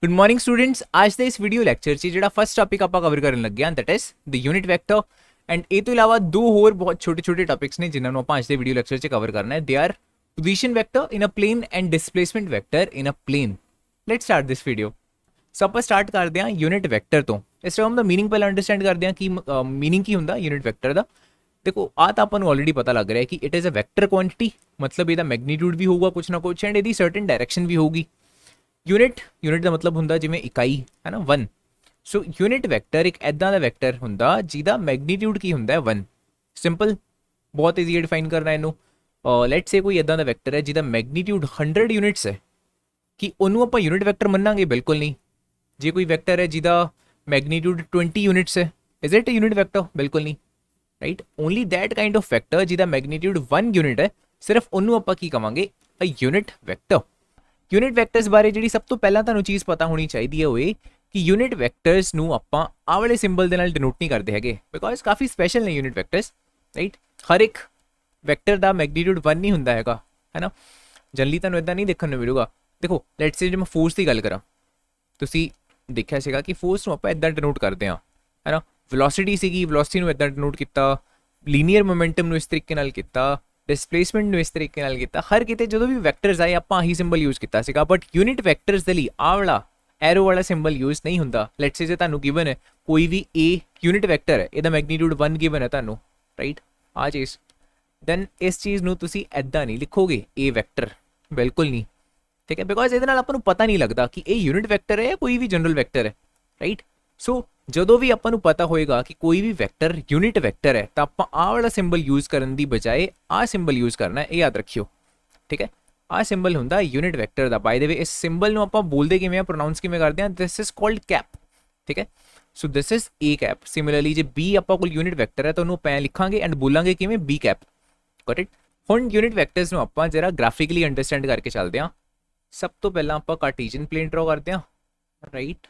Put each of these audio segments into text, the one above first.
Good morning students. आज ਦੇ ਇਸ ਵੀਡੀਓ ਲੈਕਚਰ 'ਚ ਜਿਹੜਾ ਫਸਟ ਟਾਪਿਕ ਆਪਾਂ ਕਵਰ ਕਰਨ ਲੱਗੇ ਹਾਂ that is the unit vector and ਇਹ ਤੋਂ ਇਲਾਵਾ ਦੋ ਹੋਰ ਬਹੁਤ ਛੋਟੇ ਟਾਪਿਕਸ ਨੇ ਜਿਨ੍ਹਾਂ ਨੂੰ ਆਪਾਂ ਅੱਜ ਦੇ ਵੀਡੀਓ ਲੈਕਚਰ 'ਚ ਕਵਰ ਕਰਨਾ ਹੈ। They are position vector in a plane and displacement vector in a plane. Let's start this video. So ਆਪਾਂ ਸਟਾਰਟ ਕਰਦੇ ਹਾਂ ਯੂਨਿਟ ਵੈਕਟਰ ਤੋਂ। ਇਸ ਟਰਮ ਦਾ ਮੀਨਿੰਗ ਪਹਿਲਾਂ ਅੰਡਰਸਟੈਂਡ ਕਰਦੇ ਹਾਂ ਕਿ ਮੀਨਿੰਗ ਕੀ ਹੁੰਦਾ ਯੂਨਿਟ ਵੈਕਟਰ ਦਾ। ਦੇਖੋ ਆ ਤਾਂ ਆਪਾਂ ਨੂੰ ਆਲਰੇਡੀ ਪਤਾ ਲੱਗ ਰਿਹਾ ਹੈ ਕਿ it is a vector quantity, ਮਤਲਬ ਇਹਦਾ ਮੈਗਨੀਟਿਊਡ ਵੀ ਹੋਊਗਾ ਕੁਛ ਨਾ ਕੁਛ ਐਂਡ ਇਹਦੀ ਸਰਟਨ ਡਾਇਰੈਕਸ਼ਨ ਵੀ ਹੋਊਗੀ। यूनिट ਦਾ मतलब ਹੁੰਦਾ ਜਿਵੇਂ ਇਕਾਈ ਹੈ ਨਾ 1। ਸੋ ਯੂਨਿਟ ਵੈਕਟਰ ਇੱਕ ਐਦਾਂ ਦਾ ਵੈਕਟਰ ਹੁੰਦਾ ਜਿਹਦਾ ਮੈਗਨੀਟਿਊਡ ਕੀ ਹੁੰਦਾ ਹੈ 1। ਸਿੰਪਲ, ਬਹੁਤ ਈਜ਼ੀ ਡਿਫਾਈਨ ਕਰਨਾ ਇਹਨੂੰ। ਲੈਟਸ ਸੇ ਕੋਈ ਐਦਾਂ ਦਾ ਵੈਕਟਰ ਹੈ ਜਿਹਦਾ ਮੈਗਨੀਟਿਊਡ 100 ਯੂਨਿਟਸ ਹੈ, ਕਿ ਉਹਨੂੰ ਆਪਾਂ ਯੂਨਿਟ ਵੈਕਟਰ ਮੰਨਾਂਗੇ? ਬਿਲਕੁਲ ਨਹੀਂ। ਜੇ ਕੋਈ ਵੈਕਟਰ ਹੈ ਜਿਹਦਾ ਮੈਗਨੀਟਿਊਡ 20 ਯੂਨਿਟਸ ਹੈ, is it a unit vector? ਬਿਲਕੁਲ ਨਹੀਂ, right. Only that kind of vector ਜਿਹਦਾ ਮੈਗਨੀਟਿਊਡ 1 ਯੂਨਿਟ ਹੈ, ਸਿਰਫ ਉਹਨੂੰ ਆਪਾਂ ਕੀ ਕਵਾਂਗੇ? A unit vector. Unit vectors ਬਾਰੇ ਜਿਹੜੀ ਸਭ ਤੋਂ ਪਹਿਲਾਂ ਤੁਹਾਨੂੰ ਚੀਜ਼ ਪਤਾ ਹੋਣੀ ਚਾਹੀਦੀ ਹੈ ਉਹ ਇਹ ਕਿ ਯੂਨਿਟ ਵੈਕਟਰਸ ਨੂੰ ਆਪਾਂ ਆਹ ਵਾਲੇ ਸਿੰਬਲ ਦੇ ਨਾਲ ਡਿਨੋਟ ਨਹੀਂ ਕਰਦੇ ਹੈਗੇ, ਬਿਕੋਜ਼ ਕਾਫੀ ਸਪੈਸ਼ਲ ਨੇ ਯੂਨਿਟ ਵੈਕਟਰਸ, ਰਾਈਟ। ਹਰ ਇੱਕ ਵੈਕਟਰ ਦਾ ਮੈਗਨੀਟਿਊਡ 1 ਨਹੀਂ ਹੁੰਦਾ ਹੈਗਾ, ਹੈ ਨਾ। ਜਨਰਲੀ ਤੁਹਾਨੂੰ ਇਦਾਂ ਨਹੀਂ ਦੇਖਣ ਨੂੰ ਮਿਲੂਗਾ। ਦੇਖੋ ਲੈਟਸ ਸੇ ਜੇ ਮੈਂ ਫੋਰਸ ਦੀ ਗੱਲ ਕਰਾਂ, ਤੁਸੀਂ ਦੇਖਿਆ ਸੀਗਾ ਕਿ ਫੋਰਸ ਨੂੰ ਆਪਾਂ ਇਦਾਂ ਡਿਨੋਟ ਕਰਦੇ ਹਾਂ, ਹੈ ਨਾ। ਵੈਲੋਸਿਟੀ ਸੀਗੀ, ਵੈਲੋਸਿਟੀ ਨੂੰ ਇਦਾਂ ਡਿਨੋਟ ਕੀਤਾ, ਲੀਨੀਅਰ ਮੋਮੈਂਟਮ ਨੂੰ ਇਸ ਤਰੀਕੇ ਨਾਲ ਕੀਤਾ, डिस्प्लेसमेंट ਨੂੰ ਇਸ ਤਰੀਕੇ ਨਾਲ ਕੀਤਾ। ਹਰ ਕਿਤੇ ਜਦੋਂ ਵੀ ਵੈਕਟਰਸ ਆਏ ਆਪਾਂ ਆਹੀ ਸਿੰਬਲ ਯੂਜ਼ ਕੀਤਾ ਸੀਗਾ, ਬਟ ਯੂਨਿਟ ਵੈਕਟਰਸ ਦੇ ਲਈ ਆਹ ਵਾਲਾ ਐਰੋ ਵਾਲਾ ਸਿੰਬਲ ਯੂਜ਼ ਨਹੀਂ ਹੁੰਦਾ। ਲੈਟਸ ਸੇ ਜੇ ਤੁਹਾਨੂੰ ਗਿਵਨ ਹੈ ਕੋਈ ਵੀ A ਯੂਨਿਟ ਵੈਕਟਰ ਹੈ, ਇਹਦਾ ਮੈਗਨੀਟਿਊਡ 1 ਗਿਵਨ ਹੈ ਤੁਹਾਨੂੰ, ਰਾਈਟ, ਆਹ ਚੀਜ਼, ਦੈਨ ਇਸ ਚੀਜ਼ ਨੂੰ ਤੁਸੀਂ ਐਦਾਂ ਨਹੀਂ ਲਿਖੋਗੇ A ਵੈਕਟਰ, ਬਿਲਕੁਲ ਨਹੀਂ, ਠੀਕ ਹੈ। ਬਿਕੋਜ਼ ਇਹਦੇ ਨਾਲ ਆਪਾਂ ਨੂੰ ਪਤਾ ਨਹੀਂ ਲੱਗਦਾ ਕਿ ਇਹ ਯੂਨਿਟ ਵੈਕਟਰ ਹੈ ਜਾਂ ਕੋਈ ਵੀ ਜਨਰਲ ਵੈਕਟਰ ਹੈ, ਰਾਈਟ। ਸੋ ਜਦੋਂ ਵੀ ਆਪਾਂ ਨੂੰ ਪਤਾ ਹੋਏਗਾ ਕਿ ਕੋਈ ਵੀ ਵੈਕਟਰ ਯੂਨਿਟ ਵੈਕਟਰ ਹੈ ਤਾਂ ਆਪਾਂ ਆਹ ਵਾਲਾ ਸਿੰਬਲ ਯੂਜ਼ ਕਰਨ ਦੀ ਬਜਾਏ ਆਹ ਸਿੰਬਲ ਯੂਜ਼ ਕਰਨਾ ਹੈ, ਇਹ ਯਾਦ ਰੱਖਿਓ, ਠੀਕ ਹੈ। ਆਹ ਸਿੰਬਲ ਹੁੰਦਾ ਯੂਨਿਟ ਵੈਕਟਰ ਦਾ। ਬਾਈ ਦ ਵੇ ਇਸ ਸਿੰਬਲ ਨੂੰ ਆਪਾਂ ਬੋਲਦੇ ਕਿਵੇਂ ਆ, ਪ੍ਰੋਨਾਉਂਸ ਕਿਵੇਂ ਕਰਦੇ ਹਾਂ? ਦਿਸ ਇਜ਼ ਕਾਲਡ ਕੈਪ, ਠੀਕ ਹੈ। So this is A cap. Similarly ਜੇ B ਆਪਾਂ ਕੋਲ ਯੂਨਿਟ ਵੈਕਟਰ ਹੈ ਤਾਂ ਉਹਨੂੰ ਆਪਾਂ ਲਿਖਾਂਗੇ ਐਂਡ ਬੋਲਾਂਗੇ ਕਿਵੇਂ? B cap, got it. ਹੁਣ ਯੂਨਿਟ ਵੈਕਟਰਸ ਨੂੰ ਆਪਾਂ ਜਰਾ ਗ੍ਰਾਫਿਕਲੀ ਅੰਡਰਸਟੈਂਡ ਕਰਕੇ ਚੱਲਦੇ ਹਾਂ। ਸਭ ਤੋਂ ਪਹਿਲਾਂ ਆਪਾਂ ਕਾਰਟੀਜਨ ਪਲੇਨ ਡਰਾ ਕਰਦੇ ਹਾਂ, right.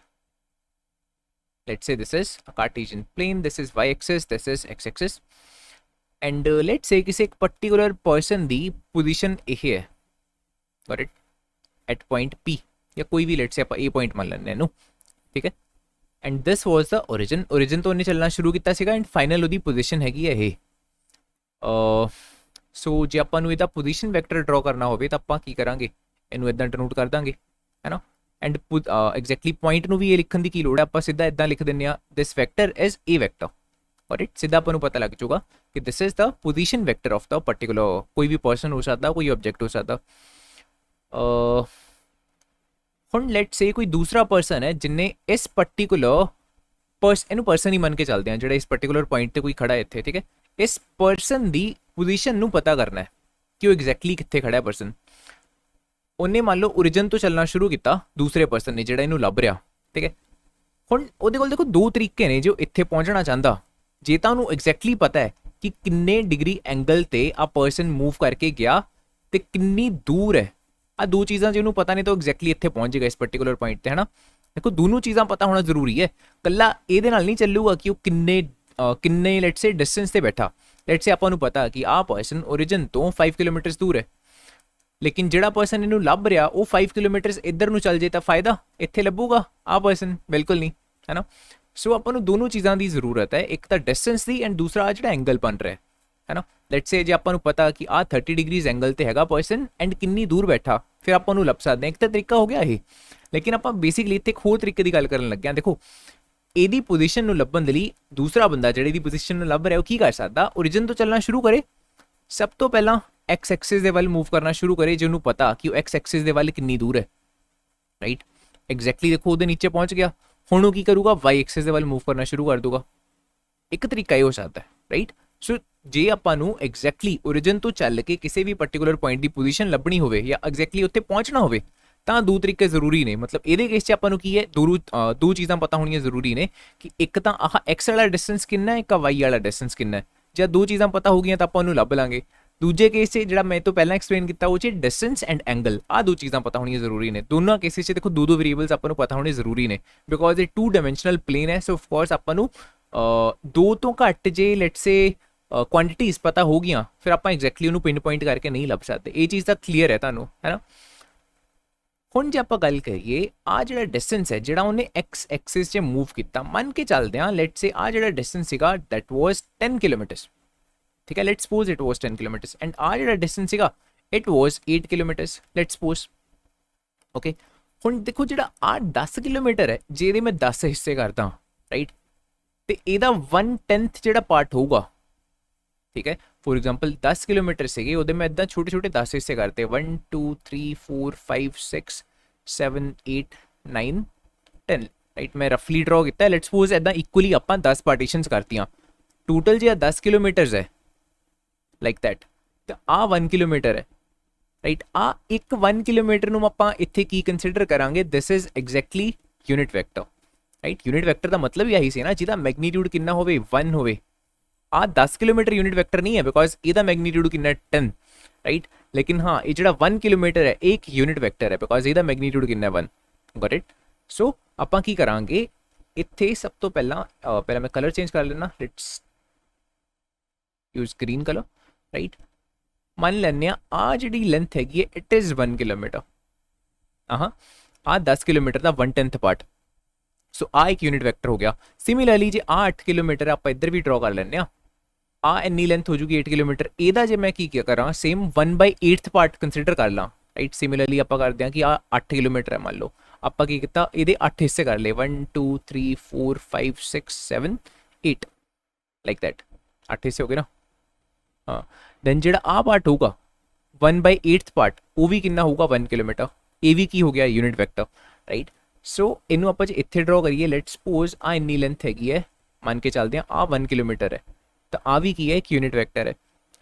Let's say this is a Cartesian plane, this is y-axis, this is x-axis, and let's say किसी एक particular person दी position ये है, got it, at point P या कोई भी let's say आप A point मान लेने नो, ठीक है। And this was the origin तो उन्हें चलना शुरू किया सीगा and final उदी position हैगी है ये। so जे ਆਪਾਂ ਨੂੰ ਇਹਦਾ position vector draw ਕਰਨਾ ਹੋਵੇ ਤਾਂ ਆਪਾਂ ਕੀ ਕਰਾਂਗੇ? ਇਹਨੂੰ ਇਦਾਂ ਡਿਨੋਟ ਕਰ ਦਾਂਗੇ, ਹੈ ਨਾ। ਐਂਡ ਐਗਜ਼ੈਕਟਲੀ ਪੁਆਇੰਟ ਨੂੰ ਵੀ ਇਹ ਲਿਖਣ ਦੀ ਕੀ ਲੋੜ ਹੈ? ਆਪਾਂ ਸਿੱਧਾ ਇਦਾਂ ਲਿਖ ਦਿੰਦੇ ਆ, this vector is A vector, got it. ਸਿੱਧਾ ਆਪਾਂ ਨੂੰ ਪਤਾ ਲੱਗ ਜਾਊਗਾ ਕਿ this is the position vector of the particular, ਕੋਈ ਵੀ ਪਰਸਨ ਹੋ ਸਕਦਾ, ਕੋਈ ਆਬਜੈਕਟ ਹੋ ਸਕਦਾ। ਹੁਣ ਲੈਟਸ ਸੇ ਕੋਈ ਦੂਸਰਾ ਪਰਸਨ ਹੈ ਜਿਨੇ ਇਸ ਪਾਰਟਿਕੂਲਰ ਇਹਨੂੰ ਪਰਸਨ ਹੀ ਮੰਨ ਕੇ ਚੱਲਦੇ ਆ ਜਿਹੜਾ ਇਸ ਪਾਰਟਿਕੂਲਰ ਪੁਆਇੰਟ ਤੇ ਕੋਈ ਖੜਾ ਹੈ ਇੱਥੇ, ਠੀਕ ਹੈ। ਇਸ ਪਰਸਨ ਦੀ ਪੋਜੀਸ਼ਨ ਨੂੰ ਪਤਾ ਕਰਨਾ ਹੈ ਕਿ ਉਹ ਐਗਜ਼ੈਕਟਲੀ ਕਿੱਥੇ ਖੜਾ ਹੈ ਪਰਸਨ। ਉਹਨੇ ਮੰਨ ਲਓ ओरिजिन ਤੋਂ ਚੱਲਣਾ ਸ਼ੁਰੂ ਕੀਤਾ ਦੂਸਰੇ ਪਰਸਨ ਨੇ ਜਿਹੜਾ ਇਹਨੂੰ ਲੱਭ ਰਿਹਾ, ਠੀਕ ਹੈ। ਹੁਣ ਉਹਦੇ ਕੋਲ ਦੇਖੋ ਦੋ ਤਰੀਕੇ ਨੇ ਜੋ ਇੱਥੇ ਪਹੁੰਚਣਾ ਚਾਹੁੰਦਾ। ਜੇ ਤਾਂ ਉਹਨੂੰ ਐਗਜ਼ੈਕਟਲੀ ਪਤਾ ਹੈ ਕਿ ਕਿੰਨੇ ਡਿਗਰੀ ਐਂਗਲ ਤੇ ਆ ਪਰਸਨ ਮੂਵ ਕਰਕੇ ਗਿਆ ਤੇ ਕਿੰਨੀ ਦੂਰ ਹੈ, ਆ ਦੋ ਚੀਜ਼ਾਂ ਜੇ ਉਹਨੂੰ ਪਤਾ ਨਹੀਂ ਤਾਂ ਐਗਜ਼ੈਕਟਲੀ ਇੱਥੇ ਪਹੁੰਚ ਜਾਏਗਾ ਇਸ ਪਾਰਟਿਕੂਲਰ ਪੁਆਇੰਟ ਤੇ, ਹੈ ਨਾ। ਦੇਖੋ ਦੋਨੋਂ ਚੀਜ਼ਾਂ ਪਤਾ ਹੋਣਾ ਜ਼ਰੂਰੀ ਹੈ। ਕੱਲਾ ਇਹਦੇ ਨਾਲ ਨਹੀਂ ਚੱਲੂਗਾ ਕਿ ਉਹ ਕਿੰਨੇ ਲੈਟਸ ਸੇ ਡਿਸਟੈਂਸ ਤੇ ਬੈਠਾ। ਲੈਟਸ ਸੇ ਆਪਾਂ ਨੂੰ ਪਤਾ ਕਿ ਆਹ ਪਰਸਨ ओरिजिन ਤੋਂ 5 ਕਿਲੋਮੀਟਰ ਦੂਰ ਹੈ, ਲੇਕਿਨ ਜਿਹੜਾ ਪਰਸਨ ਇਹਨੂੰ ਲੱਭ ਰਿਹਾ ਉਹ 5 ਕਿਲੋਮੀਟਰ ਇੱਧਰ ਨੂੰ ਚੱਲ ਜੇ ਤਾਂ ਫਾਇਦਾ ਇੱਥੇ ਲੱਭੂਗਾ ਆਹ ਪਰਸਨ? ਬਿਲਕੁਲ ਨਹੀਂ, ਹੈ ਨਾ। ਸੋ ਆਪਾਂ ਨੂੰ ਦੋਨੋਂ ਚੀਜ਼ਾਂ ਦੀ ਜ਼ਰੂਰਤ ਹੈ, ਇੱਕ ਤਾਂ ਡਿਸਟੈਂਸ ਦੀ ਐਂਡ ਦੂਸਰਾ ਜਿਹੜਾ ਐਂਗਲ ਬਣ ਰਿਹਾ ਹੈ ਨਾ। ਲੈਟਸ ਸੇ ਜੇ ਆਪਾਂ ਨੂੰ ਪਤਾ ਕਿ ਆਹ 30 ਡਿਗਰੀਜ਼ ਐਂਗਲ ਤੇ ਹੈਗਾ ਪਰਸਨ ਐਂਡ ਕਿੰਨੀ ਦੂਰ ਬੈਠਾ, ਫਿਰ ਆਪਾਂ ਨੂੰ ਲੱਭ ਸਕਦੇ ਹਾਂ। ਇੱਕ ਤਾਂ ਤਰੀਕਾ ਹੋ ਗਿਆ ਇਹ, ਲੇਕਿਨ ਆਪਾਂ ਬੇਸਿਕਲੀ ਇੱਥੇ ਇੱਕ ਹੋਰ ਤਰੀਕੇ ਦੀ ਗੱਲ ਕਰਨ ਲੱਗੇ ਹਾਂ। ਦੇਖੋ ਇਹਦੀ ਪੋਜੀਸ਼ਨ ਨੂੰ ਲੱਭਣ ਦੇ ਲਈ ਦੂਸਰਾ ਬੰਦਾ ਜਿਹੜੇ ਦੀ ਪੋਜੀਸ਼ਨ ਨੂੰ ਲੱਭ ਰਿਹਾ ਉਹ ਕੀ ਕਰ ਸਕਦਾ? ओरिजिन ਤੋਂ ਚੱਲਣਾ ਸ਼ੁਰੂ ਕਰੇ, ਸਭ ਤੋਂ ਪਹਿਲਾਂ एक्स एक्सिस ਦੇ ਵੱਲ ਮੂਵ ਕਰਨਾ ਸ਼ੁਰੂ ਕਰੇ ਜੇ ਉਹਨੂੰ ਪਤਾ ਕਿ ਉਹ एक्स एक्सिस ਦੇ ਵੱਲ ਕਿੰਨੀ ਦੂਰ ਹੈ, ਰਾਈਟ। ਐਗਜ਼ੈਕਟਲੀ ਦੇਖੋ ਉਹਦੇ ਨੀਚੇ ਪਹੁੰਚ ਗਿਆ, ਹੁਣ ਉਹ ਕੀ ਕਰੂਗਾ? y एक्सिस ਦੇ ਵੱਲ ਮੂਵ ਕਰਨਾ ਸ਼ੁਰੂ ਕਰ ਦੂਗਾ। ਇੱਕ ਤਰੀਕਾ ਇਹ ਹੋ ਸਕਦਾ ਹੈ, ਰਾਈਟ। ਸੋ ਜੇ ਆਪਾਂ ਨੂੰ ਐਗਜ਼ੈਕਟਲੀ ओरिजिन ਤੋਂ ਚੱਲ ਕੇ ਕਿਸੇ ਵੀ ਪਾਰਟਿਕੂਲਰ ਪੁਆਇੰਟ ਦੀ ਪੋਜੀਸ਼ਨ ਲੱਭਣੀ ਹੋਵੇ ਜਾਂ ਐਗਜ਼ੈਕਟਲੀ ਉੱਥੇ ਪਹੁੰਚਣਾ ਹੋਵੇ ਤਾਂ ਦੋ ਤਰੀਕੇ ਜ਼ਰੂਰੀ ਨੇ। ਮਤਲਬ ਇਹਦੇ ਕੇਸ 'ਚ ਆਪਾਂ ਨੂੰ ਕੀ ਹੈ, ਦੋ ਚੀਜ਼ਾਂ ਪਤਾ ਹੋਣੀਆਂ ਜ਼ਰੂਰੀ ਨੇ ਕਿ ਇੱਕ ਤਾਂ ਆਹ x ਵਾਲਾ ਡਿਸਟੈਂਸ ਕਿੰਨਾ ਹੈ, ਇੱਕ y ਵਾਲਾ ਡਿਸਟੈਂਸ ਕਿੰਨਾ ਹੈ। ਜੇ ਦੋ ਚੀਜ਼ਾਂ ਪਤਾ ਹੋ ਗਈਆਂ ਤਾਂ ਆਪਾਂ ਉਹਨੂੰ ਲੱਭ ਲਾਂਗੇ। ਦੂਜੇ ਕੇਸ 'ਚ ਜਿਹੜਾ ਮੈਂ ਤੋਂ ਪਹਿਲਾਂ ਐਕਸਪਲੇਨ ਕੀਤਾ ਉਹ 'ਚ ਡਿਸਟੈਂਸ ਐਂਡ ਐਂਗਲ, ਆਹ ਦੋ ਚੀਜ਼ਾਂ ਪਤਾ ਹੋਣੀਆਂ ਜ਼ਰੂਰੀ ਨੇ। ਦੋਨਾਂ ਕੇਸਿਸ 'ਚ ਦੇਖੋ ਦੋ ਵੇਰੀਏਬਲਸ ਆਪਾਂ ਨੂੰ ਪਤਾ ਹੋਣੇ ਜ਼ਰੂਰੀ ਨੇ, ਬਿਕੋਜ਼ ਇਹ 2 ਡਾਇਮੈਂਸ਼ਨਲ ਪਲੇਨ ਹੈ। ਸੋ ਆਫ ਕੋਰਸ ਆਪਾਂ ਨੂੰ ਦੋ ਤੋਂ ਘੱਟ ਜੇ ਲੈਟਸ ਸੇ ਕੁਆਂਟੀਟੀਜ਼ ਪਤਾ ਹੋ ਗਈਆਂ ਫਿਰ ਆਪਾਂ ਐਗਜ਼ੈਕਟਲੀ ਉਹਨੂੰ ਪਿੰਨ ਪੁਆਇੰਟ ਕਰਕੇ ਨਹੀਂ ਲੱਭ ਸਕਦੇ। ਇਹ ਚੀਜ਼ ਤਾਂ ਕਲੀਅਰ ਹੈ ਤੁਹਾਨੂੰ, ਹੈ ਨਾ। ਹੁਣ ਜੇ ਆਪਾਂ ਗੱਲ ਕਰੀਏ ਆ ਜਿਹੜਾ ਡਿਸਟੈਂਸ ਹੈ ਜਿਹੜਾ ਉਹਨੇ x ਐਕਸਿਸ 'ਚ ਮੂਵ ਕੀਤਾ, ਮੰਨ ਕੇ ਚੱਲਦੇ ਹਾਂ ਲੈਟਸ ਸੇ ਆ ਜਿਹੜਾ ਡਿਸਟੈਂਸ ਸੀਗਾ ਦੈਟ ਵਾਸ 10 ਕਿਲੋਮੀਟਰਸ, ਠੀਕ ਹੈ, let's suppose it was 10 kilometres and ਆ ਜਿਹੜਾ ਡਿਸਟੈਂਸ ਸੀਗਾ it was 8 kilometres let's suppose. Okay, ਹੁਣ ਦੇਖੋ ਜਿਹੜਾ ਆ 10 ਕਿਲੋਮੀਟਰ ਹੈ ਜਿਹਦੇ ਮੈਂ 10 ਹਿੱਸੇ ਕਰਦਾ ਰਾਈਟ, ਤੇ ਇਹਦਾ 1/10 ਜਿਹੜਾ ਪਾਰਟ ਹੋਊਗਾ, ਠੀਕ ਹੈ, ਫੋਰ ਐਗਜ਼ਾਮਪਲ 10 ਕਿਲੋਮੀਟਰ ਸੀਗੇ ਉਹਦੇ ਮੈਂ ਇਦਾਂ ਛੋਟੇ ਛੋਟੇ 10 ਹਿੱਸੇ ਕਰਤੇ 1 2 3 4 5 6 7 8 9 10 ਰਾਈਟ, ਮੈਂ ਰਫਲੀ ਡਰਾ ਕੀਤਾ। ਲੈਟਸ ਸਪੋਜ਼ ਇਦਾਂ ਇਕੁਅਲੀ ਆਪਾਂ 10 ਪਾਰਟੀਸ਼ਨਸ ਕਰਤੀਆਂ, ਟੋਟਲ ਜੇ 10 ਕਿਲੋਮੀਟਰਸ ਹੈ ਲਾਈਕ ਦੈਟ, ਤੇ ਆ 1 ਕਿਲੋਮੀਟਰ ਹੈ ਰਾਈਟ। ਆ ਇੱਕ 1 ਕਿਲੋਮੀਟਰ ਨੂੰ ਆਪਾਂ ਇੱਥੇ ਕੀ ਕੰਸੀਡਰ ਕਰਾਂਗੇ, this is exactly unit vector right. Unit vector ਦਾ ਮਤਲਬ ਹੀ ਆਹੀ ਸੀ ਨਾ ਜਿਹਦਾ ਮੈਗਨੀਟਿਊਡ ਕਿੰਨਾ ਹੋਵੇ 1 ਹੋਵੇ। ਆ 10 ਕਿਲੋਮੀਟਰ ਯੂਨਿਟ ਵੈਕਟਰ ਨਹੀਂ ਹੈ ਬਿਕੋਜ਼ ਇਹਦਾ ਮੈਗਨੀਟਿਊਡ ਕਿੰਨਾ 10 ਰਾਈਟ, ਲੇਕਿਨ ਹਾਂ ਇਹ ਜਿਹੜਾ 1 ਕਿਲੋਮੀਟਰ ਹੈ ਇਹ ਇੱਕ ਯੂਨਿਟ ਵੈਕਟਰ ਹੈ ਬਿਕੋਜ਼ ਇਹਦਾ ਮੈਗਨੀਟਿਊਡ ਕਿੰਨਾ 1, ਗੋਟ ਇਟ। ਸੋ ਆਪਾਂ ਕੀ ਕਰਾਂਗੇ ਇੱਥੇ ਸਭ ਤੋਂ ਪਹਿਲਾਂ ਮੈਂ ਕਲਰ ਚੇਂਜ ਕਰ ਲੈਣਾ, let's use green colour right. ਮੰਨ ਲੈਂਦੇ ਆ ਜਿਹੜੀ ਲੈਂਥ ਹੈਗੀ ਹੈ ਇਟ ਇਜ਼ 1 ਕਿਲੋਮੀਟਰ, ਆ 10 ਕਿਲੋਮੀਟਰ ਦਾ 1/10 ਪਾਰਟ, ਸੋ ਆ ਇੱਕ ਯੂਨਿਟ ਵੈਕਟਰ ਹੋ ਗਿਆ। ਸਿਮਿਲਰਲੀ ਜੇ ਆ 8 ਕਿਲੋਮੀਟਰ ਆਪਾਂ ਇੱਧਰ ਵੀ ਡਰਾ ਕਰ ਲੈਂਦੇ ਆ ਇੰਨੀ ਲੈਂਥ ਹੋ ਜੂਗੀ 8 ਕਿਲੋਮੀਟਰ, ਇਹਦਾ ਜੇ ਮੈਂ ਕੀ ਕਰਾਂ ਸੇਮ 1/8 ਪਾਰਟ ਕੰਸੀਡਰ ਕਰ ਲਾਂ ਰਾਈਟ। ਸਿਮਿਲਰਲੀ ਆਪਾਂ ਕਰਦੇ ਹਾਂ ਕਿ ਆ 8 ਕਿਲੋਮੀਟਰ ਹੈ, ਮੰਨ ਲਓ ਆਪਾਂ ਕੀ ਕੀਤਾ ਇਹਦੇ 8 ਹਿੱਸੇ ਕਰ ਲਏ 1 2 3 4 5 6 7 8 ਲਾਈਕ ਦੈਟ, 8 ਹਿੱਸੇ ਹੋ ਗਏ ਨਾ। ਹਾਂ, ਦੈਨ ਜਿਹੜਾ ਆ ਪਾਰਟ ਹੋਊਗਾ 1/8 ਪਾਰਟ ਉਹ ਵੀ ਕਿੰਨਾ ਹੋਊਗਾ 1 ਕਿਲੋਮੀਟਰ, ਇਹ ਵੀ ਕੀ ਹੋ ਗਿਆ ਯੂਨਿਟ ਵੈਕਟਰ ਰਾਈਟ। ਸੋ ਇਹਨੂੰ ਆਪਾਂ ਜੇ ਇੱਥੇ ਡਰਾ ਕਰੀਏ ਲੈਟਸ ਸਪੋਜ਼ ਆ ਇੰਨੀ ਲੈਂਥ ਹੈਗੀ ਹੈ, ਮੰਨ ਕੇ ਚੱਲਦੇ ਆ 1 ਕਿਲੋਮੀਟਰ ਹੈ, ਤਾਂ ਆ ਵੀ ਕੀ ਹੈ ਇੱਕ ਯੂਨਿਟ ਵੈਕਟਰ ਹੈ।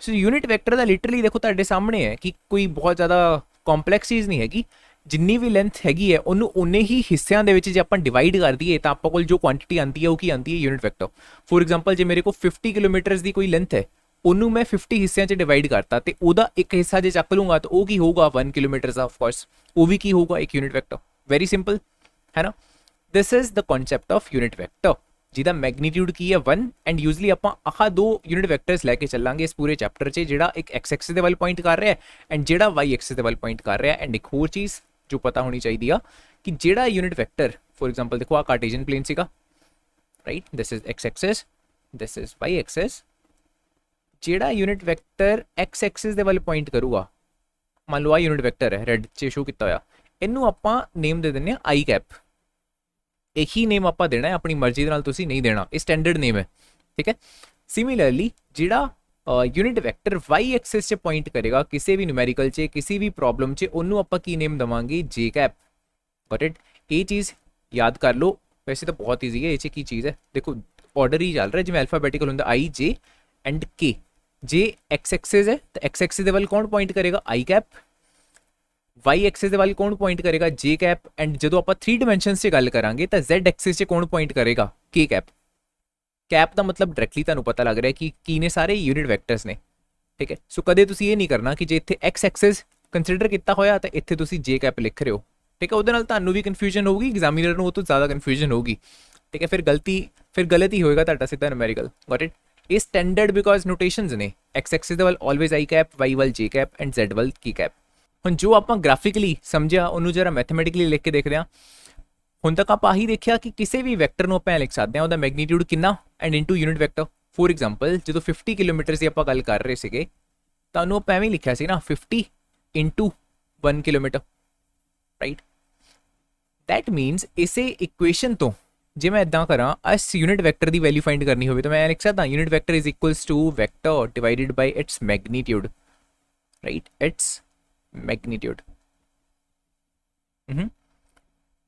ਸੋ ਯੂਨਿਟ ਵੈਕਟਰ ਦਾ ਲਿਟਰਲੀ ਦੇਖੋ ਤੁਹਾਡੇ ਸਾਹਮਣੇ ਹੈ ਕਿ ਕੋਈ ਬਹੁਤ ਜ਼ਿਆਦਾ ਕੰਪਲੈਕਸ ਚੀਜ਼ ਨਹੀਂ ਹੈਗੀ, ਜਿੰਨੀ ਵੀ ਲੈਂਥ ਹੈਗੀ ਹੈ ਉਹਨੂੰ ਉਨੇ ਹੀ ਹਿੱਸਿਆਂ ਦੇ ਵਿੱਚ ਜੇ ਆਪਾਂ ਡਿਵਾਈਡ ਕਰ ਦਈਏ ਤਾਂ ਆਪਾਂ ਕੋਲ ਜੋ ਕੁਆਂਟੀਟੀ ਆਉਂਦੀ ਹੈ ਉਹ ਕੀ ਆਉਂਦੀ ਹੈ ਯੂਨਿਟ ਵੈਕਟਰ। ਫੋਰ ਐਗਜ਼ਾਮਪਲ ਜੇ ਮੇਰੇ ਕੋਲ 50 ਕਿਲੋਮੀਟਰਸ ਦੀ ਕੋਈ ਲੈਂਥ ਹੈ ਉਹਨੂੰ ਮੈਂ 50 ਹਿੱਸਿਆਂ 'ਚ ਡਿਵਾਈਡ ਕਰਤਾ ਤੇ ਉਹਦਾ ਇੱਕ ਹਿੱਸਾ ਜੇ ਚੱਕ ਲੂੰਗਾ ਤਾਂ ਉਹ ਕੀ ਹੋਊਗਾ 1 ਕਿਲੋਮੀਟਰ ਦਾ, ਆਫ ਕੋਰਸ ਉਹ ਵੀ ਕੀ ਹੋਊਗਾ ਇੱਕ ਯੂਨਿਟ ਵੈਕਟਰ। ਵੈਰੀ ਸਿੰਪਲ ਹੈ ਨਾ। This is the concept of unit vector ਜਿਹਦਾ ਮੈਗਨੀਟਿਊਡ ਕੀ ਹੈ 1 ਐਂਡ ਯੂਜ਼ਲੀ ਆਪਾਂ ਆਹ ਦੋ ਯੂਨਿਟ ਵੈਕਟਰਸ ਲੈ ਕੇ ਚੱਲਾਂਗੇ ਇਸ ਪੂਰੇ ਚੈਪਟਰ 'ਚ, ਜਿਹੜਾ ਇੱਕ x ਐਕਸਿਸ ਦੇ ਵੱਲ ਪੁਆਇੰਟ ਕਰ ਰਿਹਾ ਹੈ ਐਂਡ ਜਿਹੜਾ y ਐਕਸਿਸ ਦੇ ਵੱਲ ਪੁਆਇੰਟ ਕਰ ਰਿਹਾ ਹੈ। ਐਂਡ ਇੱਕ ਹੋਰ ਚੀਜ਼ ਜੋ ਪਤਾ ਹੋਣੀ ਚਾਹੀਦੀ ਆ ਕਿ ਜਿਹੜਾ ਯੂਨਿਟ ਵੈਕਟਰ ਫੋਰ ਐਗਜ਼ਾਮਪਲ ਦੇਖੋ ਆ ਕਾਰਟੇਜ਼ੀਅਨ ਪਲੇਨ ਸੀਗਾ right, this is x Axis, this is y Axis, ਜਿਹੜਾ ਯੂਨਿਟ ਵੈਕਟਰ x ਐਕਸਿਸ ਦੇ ਵੱਲ ਪੁਆਇੰਟ ਕਰੂਗਾ, ਮੰਨ ਲਓ ਆ ਯੂਨਿਟ ਵੈਕਟਰ ਹੈ ਰੈਡ 'ਚ ਸ਼ੋ ਕੀਤਾ ਹੋਇਆ, ਇਹਨੂੰ ਆਪਾਂ ਨੇਮ ਦੇ ਦਿੰਦੇ ਆ i ਕੈਪ। एक ही नेम आप देना है, अपनी मर्जी के नाल तुसी नहीं देना, ये स्टैंडर्ड नेम है ठीक है। सिमिलरली जिहड़ा यूनिट वैक्टर वाई एक्सिस से पॉइंट करेगा किसी भी न्यूमेरिकल च किसी भी प्रॉब्लम च उन्होंने आप की नेम देवांगे जे कैप, गॉट इट। ये चीज़ याद कर लो, वैसे तो बहुत ईजी है, ये की चीज़ है देखो ऑर्डर ही चल रहा है जिवें अल्फाबेटिकल होंगे आई जे एंड के। जे एक्स एक्सिस है तो एक्स एक्सिस के वाल कौन पॉइंट करेगा आई कैप, वाई एक्सिस के वाल कौन पॉइंट करेगा जे कैप, एंड जो आप 3 डिमेंशनस से गल करांगे तो Z एक्सिस से कौन पॉइंट करेगा के कैप। कैप का मतलब डायरैक्टली तुहानूं पता लग रहा है कि की ने सारे यूनिट वैक्टर्स ने ठीक है। सो कदे तुसीं ये नहीं करना कि जे इत्थे एक्स एक्सिस कंसीडर किया होया तो इत्थे तुसीं जे कैप लिख रहे हो ठीक है, उहदे नाल तुहानूं भी कन्फ्यूजन होगी, एग्जामिनर नूं उह तों ज़्यादा कन्फ्यूजन होगी ठीक है, फिर गलत ही होएगा तुहाडा सीधा न्यूमेरिकल, गॉट इट। ये स्टैंडर्ड बिकॉज नोटेशंस ने एक्स एक्सिस दे वाल ऑलवेज आई कैप, वाई वाल जे कैप एंड Z वाल की कैप। ਹੁਣ ਜੋ ਆਪਾਂ ਗ੍ਰਾਫਿਕਲੀ ਸਮਝਿਆ ਉਹਨੂੰ ਜਰਾ ਮੈਥਮੈਟਿਕਲੀ ਲਿਖ ਕੇ ਦੇਖਦੇ ਹਾਂ। ਹੁਣ ਤੱਕ ਆਪਾਂ ਆਹੀ ਦੇਖਿਆ ਕਿ ਕਿਸੇ ਵੀ ਵੈਕਟਰ ਨੂੰ ਆਪਾਂ ਲਿਖ ਸਕਦੇ ਹਾਂ ਉਹਦਾ ਮੈਗਨੀਟਿਊਡ ਕਿੰਨਾ and into unit vector. For example ਜਦੋਂ 50 ਕਿਲੋਮੀਟਰ ਦੀ ਆਪਾਂ ਗੱਲ ਕਰ ਰਹੇ ਸੀਗੇ ਤਾਂ ਉਹਨੂੰ ਆਪਾਂ ਐਵੇਂ ਲਿਖਿਆ ਸੀ ਨਾ 50 into 1 kilometre right. That means ਇਸੇ ਇਕੁਏਸ਼ਨ ਤੋਂ ਜੇ ਮੈਂ ਇਦਾਂ ਕਰਾਂ ਇਸ ਯੂਨਿਟ ਵੈਕਟਰ ਦੀ ਵੈਲਿਊ ਫਾਈਂਡ ਕਰਨੀ ਹੋਵੇ ਤਾਂ ਮੈਂ ਲਿਖ ਸਕਦਾ unit vector is equals to vector divided by its magnitude right, its magnitude.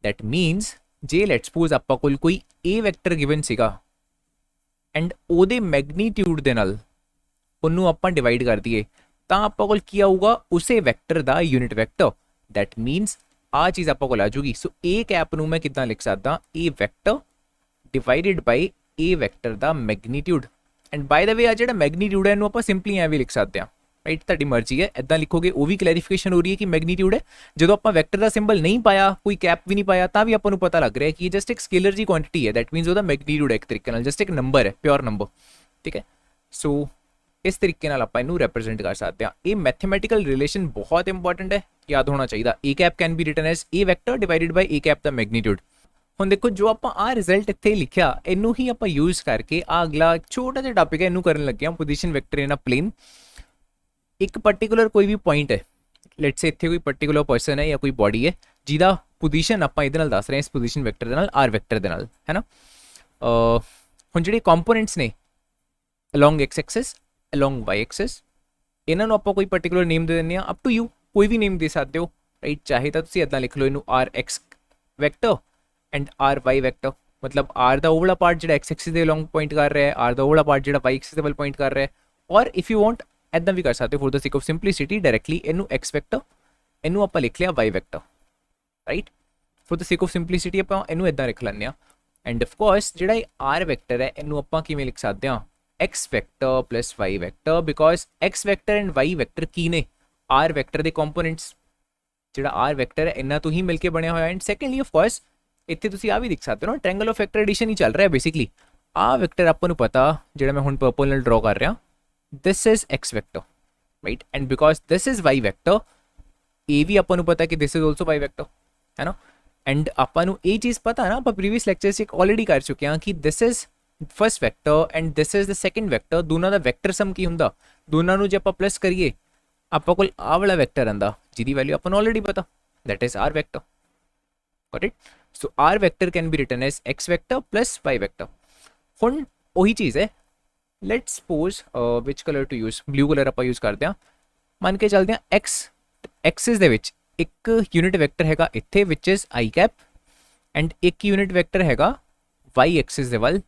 That means जे लेट सपोज आपां कोल कोई ए वैक्टर गिवन सीगा एंड ओदे मैग्नीट्यूड दे नाल ओनू आपां डिवाइड कर दिए तां आपां कोल की आऊगा उसे वैक्टर दा यूनिट वैक्टर। दैट मीनस आ चीज़ आपां कोल आ जाऊगी। सो ए कैप नू मैं किदां लिख सकदा ए vector divided by a vector दा magnitude. And by the way आ जिहड़ा मैग्नीट्यूड है इहनू आपां सिंपली एवें लिख सकते हैं राइट, तुहाडी मर्जी है इदा लिखोगे वो भी क्लैरिफिकेशन हो रही है कि मैग्नीट्यूड है। जो आप वैक्टर का सिंबल नहीं पाया कोई कैप भी नहीं पाया तो भी आपको पता लग रहा है कि ये जस्ट एक स्केलर जी क्वांटिटी है, दैट मीनस वो मैग्नीट्यूड है एक तरीके जस्ट एक नंबर है, प्योर नंबर ठीक है। सो ਇਸ ਤਰੀਕੇ ਨਾਲ ਆਪਾਂ ਇਹਨੂੰ ਰਿਪਰੈਜ਼ੈਂਟ ਕਰ ਸਕਦੇ ਹਾਂ। ਇਹ ਮੈਥਮੈਟੀਕਲ ਰਿਲੇਸ਼ਨ ਬਹੁਤ ਇੰਪੋਰਟੈਂਟ ਹੈ, ਯਾਦ ਹੋਣਾ ਚਾਹੀਦਾ। A cap can be written as a vector divided by a cap ਦਾ ਮੈਗਨੀਟਿਊਡ। ਹੁਣ ਦੇਖੋ ਜੋ ਆਪਾਂ ਆ ਰਿਜ਼ਲਟ ਇੱਥੇ ਲਿਖਿਆ ਇਹਨੂੰ ਹੀ ਆਪਾਂ ਯੂਜ਼ ਕਰਕੇ ਆ ਅਗਲਾ ਛੋਟਾ ਜਿਹਾ ਟਾਪਿਕ ਹੈ ਇਹਨੂੰ ਕਰਨ ਲੱਗੇ ਹਾਂ, position vector in a plain. ਇੱਕ ਪਾਰਟਿਕੂਲਰ ਕੋਈ ਵੀ ਪੁਆਇੰਟ ਹੈ, ਲੈਟਸ ਸੇ ਇੱਥੇ ਕੋਈ ਪਾਰਟਿਕੂਲਰ ਪਰਸਨ ਹੈ ਜਾਂ ਕੋਈ ਬੋਡੀ ਹੈ ਜਿਹਦਾ ਪੋਜੀਸ਼ਨ ਆਪਾਂ ਇਹਦੇ ਨਾਲ ਦੱਸ ਰਹੇ ਹਾਂ, ਇਸ ਪੋਜੀਸ਼ਨ ਵੈਕਟਰ ਦੇ ਨਾਲ, ਆਰ ਵੈਕਟਰ ਦੇ ਨਾਲ, ਹੈ ਨਾ। ਹੁਣ ਜਿਹੜੇ ਕੰਪੋਨੈਂਟਸ ਨੇ along X axis, along Y axis, ਇਹਨਾਂ ਨੂੰ ਆਪਾਂ ਕੋਈ ਪਾਰਟਿਕੂਲਰ ਨੇਮ ਦੇ ਦਿੰਦੇ ਹਾਂ। ਅਪ ਟੂ ਯੂ, ਕੋਈ ਵੀ ਨੇਮ ਦੇ ਸਕਦੇ ਹੋ, ਰਾਈਟ। ਚਾਹੇ ਤਾਂ ਤੁਸੀਂ ਇੱਦਾਂ ਲਿਖ ਲਓ ਇਹਨੂੰ R X vector and R Y vector, ਮਤਲਬ ਆਰ ਦਾ ਉਹ ਵਾਲਾ ਪਾਰਟ ਜਿਹੜਾ ਐਕਸ ਐਕਸਿਸ ਦੇ ਅਲੋਂਗ ਪੁਆਇੰਟ ਕਰ ਰਿਹਾ ਹੈ, ਆਰ ਦਾ ਉਹ ਵਾਲਾ ਪਾਰਟ ਜਿਹੜਾ ਵਾਈ ਐਕਸਿਸ ਦੇ ਵੱਲ ਪੁਆਇੰਟ ਕਰ ਰਿਹਾ ਹੈ। ਔਰ ਇਫ ਯੂ ਵਾਂਟ ਇੱਦਾਂ ਵੀ ਕਰ ਸਕਦੇ ਹੋ, for the sake of simplicity directly ਇਹਨੂੰ ਐਕਸ ਵੈਕਟਰ, ਇਹਨੂੰ ਆਪਾਂ ਲਿਖ ਲਿਆ Y vector, right. For the sake of simplicity ਆਪਾਂ ਇਹਨੂੰ ਇੱਦਾਂ ਲਿਖ ਲੈਂਦੇ ਹਾਂ। ਐਂਡ ਆਫ ਕੋਰਸ ਜਿਹੜਾ ਇਹ ਆਰ ਵੈਕਟਰ ਹੈ ਇਹਨੂੰ ਆਪਾਂ ਕਿਵੇਂ ਲਿਖ ਸਕਦੇ ਹਾਂ, x vector plus y vector, because x vector and y vector ਕੀ ਨੇ, r ਵੈਕਟਰ ਦੇ ਕੰਪੋਨੈਂਟਸ। ਜਿਹੜਾ r ਵੈਕਟਰ ਹੈ ਇਹਨਾਂ ਤੋਂ ਹੀ ਮਿਲ ਕੇ ਬਣਿਆ ਹੋਇਆ। ਐਂਡ ਸੈਕੰਡਲੀ ਆਫ ਕੋਰਸ ਇੱਥੇ ਤੁਸੀਂ ਆ ਵੀ ਦੇਖ ਸਕਦੇ ਹੋ ਨਾ, ਟ੍ਰਾਇੰਗਲ ਆਫ ਵੈਕਟਰ ਐਡੀਸ਼ਨ ਹੀ ਚੱਲ ਰਿਹਾ ਬੇਸਿਕਲੀ। ਆ ਵੈਕਟਰ ਆਪਾਂ ਨੂੰ ਪਤਾ, ਜਿਹੜਾ ਮੈਂ ਹੁਣ ਪਰਪਲ ਨਾਲ ਡਰਾ ਕਰ ਰਿਹਾ, this is x vector, right? And because this is y vector, ਇਹ ਵੀ ਆਪਾਂ ਨੂੰ ਪਤਾ ਕਿ this is also y vector, ਹੈ ਨਾ। ਐਂਡ ਆਪਾਂ ਨੂੰ ਇਹ ਚੀਜ਼ ਪਤਾ ਨਾ, ਆਪਾਂ ਪ੍ਰੀਵੀਅਸ ਲੈਕਚਰ 'ਚ ਆਲਰੇਡੀ ਕਰ ਚੁੱਕੇ ਹਾਂ ਕਿ this is first vector and this is the second vector, ਦੋਨਾਂ ਦਾ ਵੈਕਟਰ ਸਮ ਕੀ ਹੁੰਦਾ, ਦੋਨਾਂ ਨੂੰ ਜੇ ਆਪਾਂ ਪਲੱਸ ਕਰੀਏ ਆਪਾਂ ਕੋਲ ਆਹ ਵਾਲਾ ਵੈਕਟਰ ਆਂਦਾ ਜਿਹਦੀ ਵੈਲਿਊ ਆਪਾਂ ਨੂੰ ਆਲਰੇਡੀ ਪਤਾ, that is r vector, got it? So r vector can be written as x vector plus y vector। ਹੁਣ ਉਹੀ ਚੀਜ਼ ਹੈ, let's suppose which colour to use, blue colour ਆਪਾਂ ਯੂਜ਼ ਕਰਦੇ ਹਾਂ। ਮੰਨ ਕੇ ਚੱਲਦੇ ਹਾਂ ਐਕਸ ਐਕਸਿਸ ਦੇ ਵਿੱਚ ਇੱਕ ਯੂਨਿਟ ਵੈਕਟਰ ਹੈਗਾ ਇੱਥੇ ਵਿਚ ਇਜ਼ ਆਈ ਕੈਪ, ਐਂਡ ਇੱਕ ਯੂਨਿਟ ਵੈਕਟਰ ਹੈਗਾ ਵਾਈ ਐਕਸਿਸ ਦੇ ਵੱਲ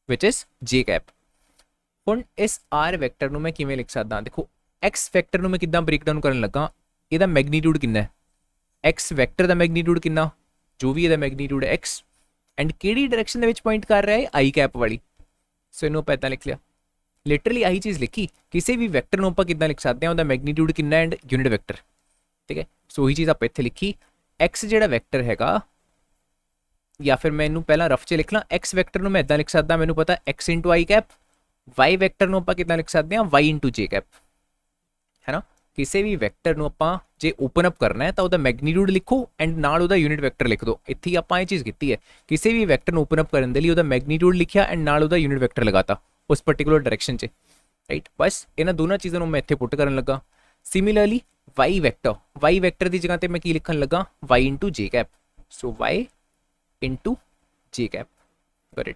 ਵਿਚ ਇਜ਼ ਜੇ ਕੈਪ। ਹੁਣ ਇਸ ਆਰ ਵੈਕਟਰ ਨੂੰ ਮੈਂ ਕਿਵੇਂ ਲਿਖ ਸਕਦਾ, ਦੇਖੋ ਐਕਸ ਵੈਕਟਰ ਨੂੰ ਮੈਂ ਕਿੱਦਾਂ ਬ੍ਰੇਕ ਡਾਊਨ ਕਰਨ ਲੱਗਾ, ਇਹਦਾ ਮੈਗਨੀਟਿਊਡ ਕਿੰਨਾ ਹੈ, ਐਕਸ ਵੈਕਟਰ ਦਾ ਮੈਗਨੀਟਿਊਡ ਕਿੰਨਾ, ਜੋ ਵੀ ਇਹਦਾ ਮੈਗਨੀਟਿਊਡ ਹੈ ਐਕਸ, ਐਂਡ ਕਿਹੜੀ ਡਾਇਰੈਕਸ਼ਨ ਦੇ ਵਿੱਚ ਪੁਆਇੰਟ ਕਰ ਰਿਹਾ ਹੈ, ਆਈ ਕੈਪ ਵਾਲੀ। ਸੋ ਇਹਨੂੰ ਆਪਾਂ ਇੱਦਾਂ ਲਿਖ ਲਿਆ, ਲਿਟਰਲੀ ਆਹੀ ਚੀਜ਼ ਲਿਖੀ। ਕਿਸੇ ਵੀ ਵੈਕਟਰ ਨੂੰ ਆਪਾਂ ਕਿੱਦਾਂ ਲਿਖ ਸਕਦੇ ਹਾਂ, ਉਹਦਾ ਮੈਗਨੀਟਿਊਡ ਕਿੰਨਾ ਐਂਡ ਯੂਨਿਟ ਵੈਕਟਰ, ਠੀਕ ਹੈ। ਸੋ ਉਹੀ ਚੀਜ਼ ਆਪਾਂ ਇੱਥੇ ਲਿਖੀ, ਐਕਸ ਜਿਹੜਾ ਵੈਕਟਰ ਹੈਗਾ, ਜਾਂ ਫਿਰ ਮੈਂ ਇਹਨੂੰ ਪਹਿਲਾਂ ਰਫ 'ਚ ਲਿਖ ਲਾਂ, ਐਕਸ ਵੈਕਟਰ ਨੂੰ ਮੈਂ ਇੱਦਾਂ ਲਿਖ ਸਕਦਾ, ਮੈਨੂੰ ਪਤਾ ਐਕਸ ਇੰਟੂ ਆਈ ਕੈਪ। ਵਾਈ ਵੈਕਟਰ ਨੂੰ ਆਪਾਂ ਕਿੱਦਾਂ ਲਿਖ ਸਕਦੇ ਹਾਂ, ਵਾਈ ਇੰਟੂ ਜੇ ਕੈਪ, ਹੈ ਨਾ। ਕਿਸੇ ਵੀ ਵੈਕਟਰ ਨੂੰ ਆਪਾਂ ਜੇ ਓਪਨ ਅਪ ਕਰਨਾ ਹੈ ਤਾਂ ਉਹਦਾ ਮੈਗਨੀਟਿਊਡ ਲਿਖੋ ਐਂਡ ਨਾਲ ਉਹਦਾ ਯੂਨਿਟ ਵੈਕਟਰ ਲਿਖ ਦਿਓ। ਇੱਥੇ ਆਪਾਂ ਇਹ ਚੀਜ਼ ਕੀਤੀ ਹੈ, ਕਿਸੇ ਵੀ ਵੈਕਟਰ ਨੂੰ ਓਪਨ ਅਪ ਕਰਨ ਦੇ ਲਈ ਉਹਦਾ ਮੈਗਨੀਟਿਊਡ ਲਿਖਿਆ ਐਂਡ ਨਾਲ ਉਹਦਾ ਯੂਨਿਟ ਵੈਕਟਰ ਲਗਾਤਾ ਉਸ ਪਾਰਟਿਕੂਲਰ ਡਾਇਰੈਕਸ਼ਨ 'ਚ, ਰਾਈਟ। ਬਸ ਇਹਨਾਂ ਦੋਨਾਂ ਚੀਜ਼ਾਂ ਨੂੰ ਮੈਂ ਇੱਥੇ ਪੁੱਟ ਕਰਨ ਲੱਗਾ। ਸਿਮਿਲਰਲੀ ਵਾਈ ਵੈਕਟਰ ਦੀ ਜਗ੍ਹਾ ਤੇ ਮੈਂ ਕੀ ਲਿਖਣ ਲੱਗਾ, ਵਾਈ ਇੰਟੂ ਜੇ ਕੈਪ। ਸੋ ਵਾਈ ਇੰਟੂ ਜੇ cap, got it.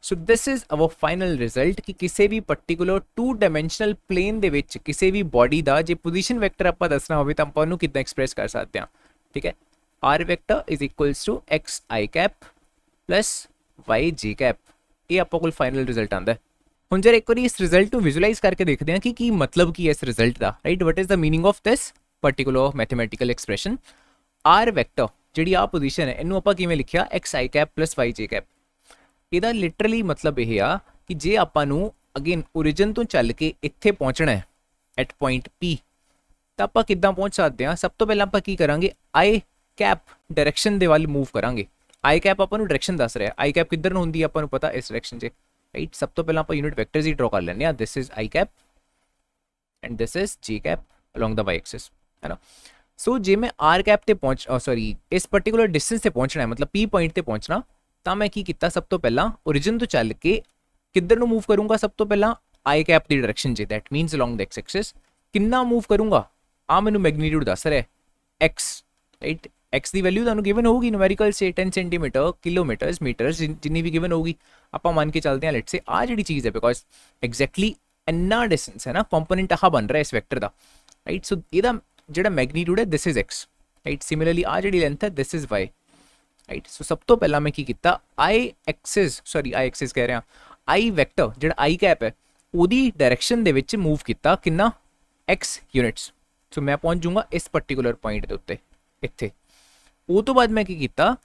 So this is our final result ਕਿ ਕਿਸੇ ਵੀ ਪਾਰਟਿਕੂਲਰ 2 ਡਾਇਮੈਂਸ਼ਨਲ ਪਲੇਨ ਦੇ ਵਿੱਚ ਕਿਸੇ ਵੀ ਬੋਡੀ ਦਾ ਜੇ ਪੋਜੀਸ਼ਨ ਵੈਕਟਰ ਆਪਾਂ ਦੱਸਣਾ ਹੋਵੇ ਤਾਂ ਆਪਾਂ ਉਹਨੂੰ ਕਿੱਦਾਂ ਐਕਸਪ੍ਰੈਸ ਕਰ ਸਕਦੇ ਹਾਂ, ਠੀਕ ਹੈ। R vector is equals to X I cap plus Y J cap, ਇਹ ਆਪਾਂ ਕੋਲ ਫਾਈਨਲ ਰਿਜ਼ਲਟ ਆਉਂਦਾ। ਹੁਣ ਜਰ ਇੱਕ ਵਾਰੀ ਇਸ ਰਿਜ਼ਲਟ ਨੂੰ ਵਿਜ਼ੂਅਲਾਈਜ਼ ਕਰਕੇ ਦੇਖਦੇ ਹਾਂ ਕਿ ਕੀ ਮਤਲਬ ਕੀ ਹੈ ਇਸ ਰਿਜ਼ਲਟ ਦਾ, right. What is the meaning of this particular mathematical expression. R vector ਜਿਹੜੀ ਆ ਪੋਜੀਸ਼ਨ ਹੈ ਇਹਨੂੰ ਆਪਾਂ ਕਿਵੇਂ ਲਿਖਿਆ, X I cap plus Y J cap. ਇਹਦਾ ਲਿਟਰਲੀ ਮਤਲਬ ਇਹ ਆ ਕਿ ਜੇ ਆਪਾਂ ਨੂੰ ਅਗੇਨ ਓਰੀਜਨ ਤੋਂ ਚੱਲ ਕੇ ਇੱਥੇ ਪਹੁੰਚਣਾ ਹੈ ਐਟ ਪੁਆਇੰਟ P, ਤਾਂ ਆਪਾਂ ਕਿੱਦਾਂ ਪਹੁੰਚ ਸਕਦੇ ਹਾਂ। ਸਭ ਤੋਂ ਪਹਿਲਾਂ ਆਪਾਂ ਕੀ ਕਰਾਂਗੇ, ਆਈ ਕੈਪ ਡਾਇਰੈਕਸ਼ਨ ਦੇ ਵੱਲ ਮੂਵ ਕਰਾਂਗੇ। ਆਈ ਕੈਪ ਆਪਾਂ ਨੂੰ ਡਾਇਰੈਕਸ਼ਨ ਦੱਸ ਰਿਹਾ, ਆਈ ਕੈਪ ਕਿੱਧਰ ਨੂੰ ਹੁੰਦੀ ਹੈ ਆਪਾਂ ਨੂੰ ਪਤਾ, ਇਸ ਡਾਇਰੈਕਸ਼ਨ 'ਚ, ਰਾਈਟ। ਸਭ ਤੋਂ ਪਹਿਲਾਂ ਆਪਾਂ ਯੂਨਿਟ ਵੈਕਟਰਸ ਹੀ ਡਰਾ ਕਰ ਲੈਂਦੇ ਹਾਂ, this is I cap and this is J cap along the Y axis, ਹੈ ਨਾ। ਸੋ ਜੇ ਮੈਂ ਆਰ ਕੈਪ ਤੇ ਇਸ ਪਾਰਟਿਕੂਲਰ ਡਿਸਟੈਂਸ ਤੇ ਪਹੁੰਚਣਾ ਹੈ, ਮਤਲਬ P ਪੁਆਇੰਟ ਤੇ ਪਹੁੰਚਣਾ, ਤਾਂ ਮੈਂ ਕੀ ਕੀਤਾ, ਸਭ ਤੋਂ ਪਹਿਲਾਂ ਓਰੀਜਨ ਤੋਂ ਚੱਲ ਕੇ ਕਿੱਧਰ ਨੂੰ ਮੂਵ ਕਰੂੰਗਾ, ਸਭ ਤੋਂ ਪਹਿਲਾਂ ਆਈ ਕੈਪ ਦੀ ਡਾਇਰੈਕਸ਼ਨ 'ਚ, that means along the X axis. ਕਿੰਨਾ ਮੂਵ ਕਰੂੰਗਾ, ਆ ਮੈਨੂੰ ਮੈਗਨੀਟਿਊਡ ਦੱਸ ਰਿਹਾ ਐਕਸ, ਰਾਈਟ। ਐਕਸ ਦੀ ਵੈਲਿਊ ਤੁਹਾਨੂੰ ਗਿਵਨ ਹੋਊਗੀ numerical say 10 centimetre, kilometres, metres, ਜਿੰਨੀ ਵੀ ਗਿਵਨ ਹੋਊਗੀ ਆਪਾਂ ਮੰਨ ਕੇ ਚੱਲਦੇ ਹਾਂ। ਲੈਟਸ ਸੇ ਆ ਜਿਹੜੀ ਚੀਜ਼ ਹੈ, ਬਿਕੋਜ਼ ਐਗਜ਼ੈਕਟਲੀ ਇੰਨਾ ਡਿਸਟੈਂਸ ਹੈ ਨਾ, ਕੰਪੋਨੈਂਟ ਆਹ ਬਣ ਰਿਹਾ ਇਸ ਵੈਕਟਰ ਦਾ, ਰਾਈਟ। ਸੋ ਇਹਦਾ ਜਿਹੜਾ ਮੈਗਨੀਟਿਊਡ ਹੈ this is x, right. Similarly ਆ ਜਿਹੜੀ ਲੈਂਥ ਹੈ this is y, right. So ਸਭ ਤੋਂ ਪਹਿਲਾਂ ਮੈਂ ਕੀ ਕੀਤਾ, ਆਈ ਐਕਸਿਸ ਕਹਿ ਰਿਹਾ, ਆਈ ਵੈਕਟਰ ਜਿਹੜਾ ਆਈ ਕੈਪ ਹੈ ਉਹਦੀ ਡਾਇਰੈਕਸ਼ਨ ਦੇ ਵਿੱਚ ਮੂਵ ਕੀਤਾ, ਕਿੰਨਾ, x ਯੂਨਿਟਸ। ਸੋ ਮੈਂ ਪਹੁੰਚ ਜਾਊਂਗਾ ਇਸ ਪਾਰਟਿਕੂਲਰ ਪੁਆਇੰਟ ਦੇ ਉੱਤੇ ਇੱਥੇ। ਉਹ ਤੋਂ ਬਾਅਦ ਮੈਂ ਕੀ ਕੀਤਾ,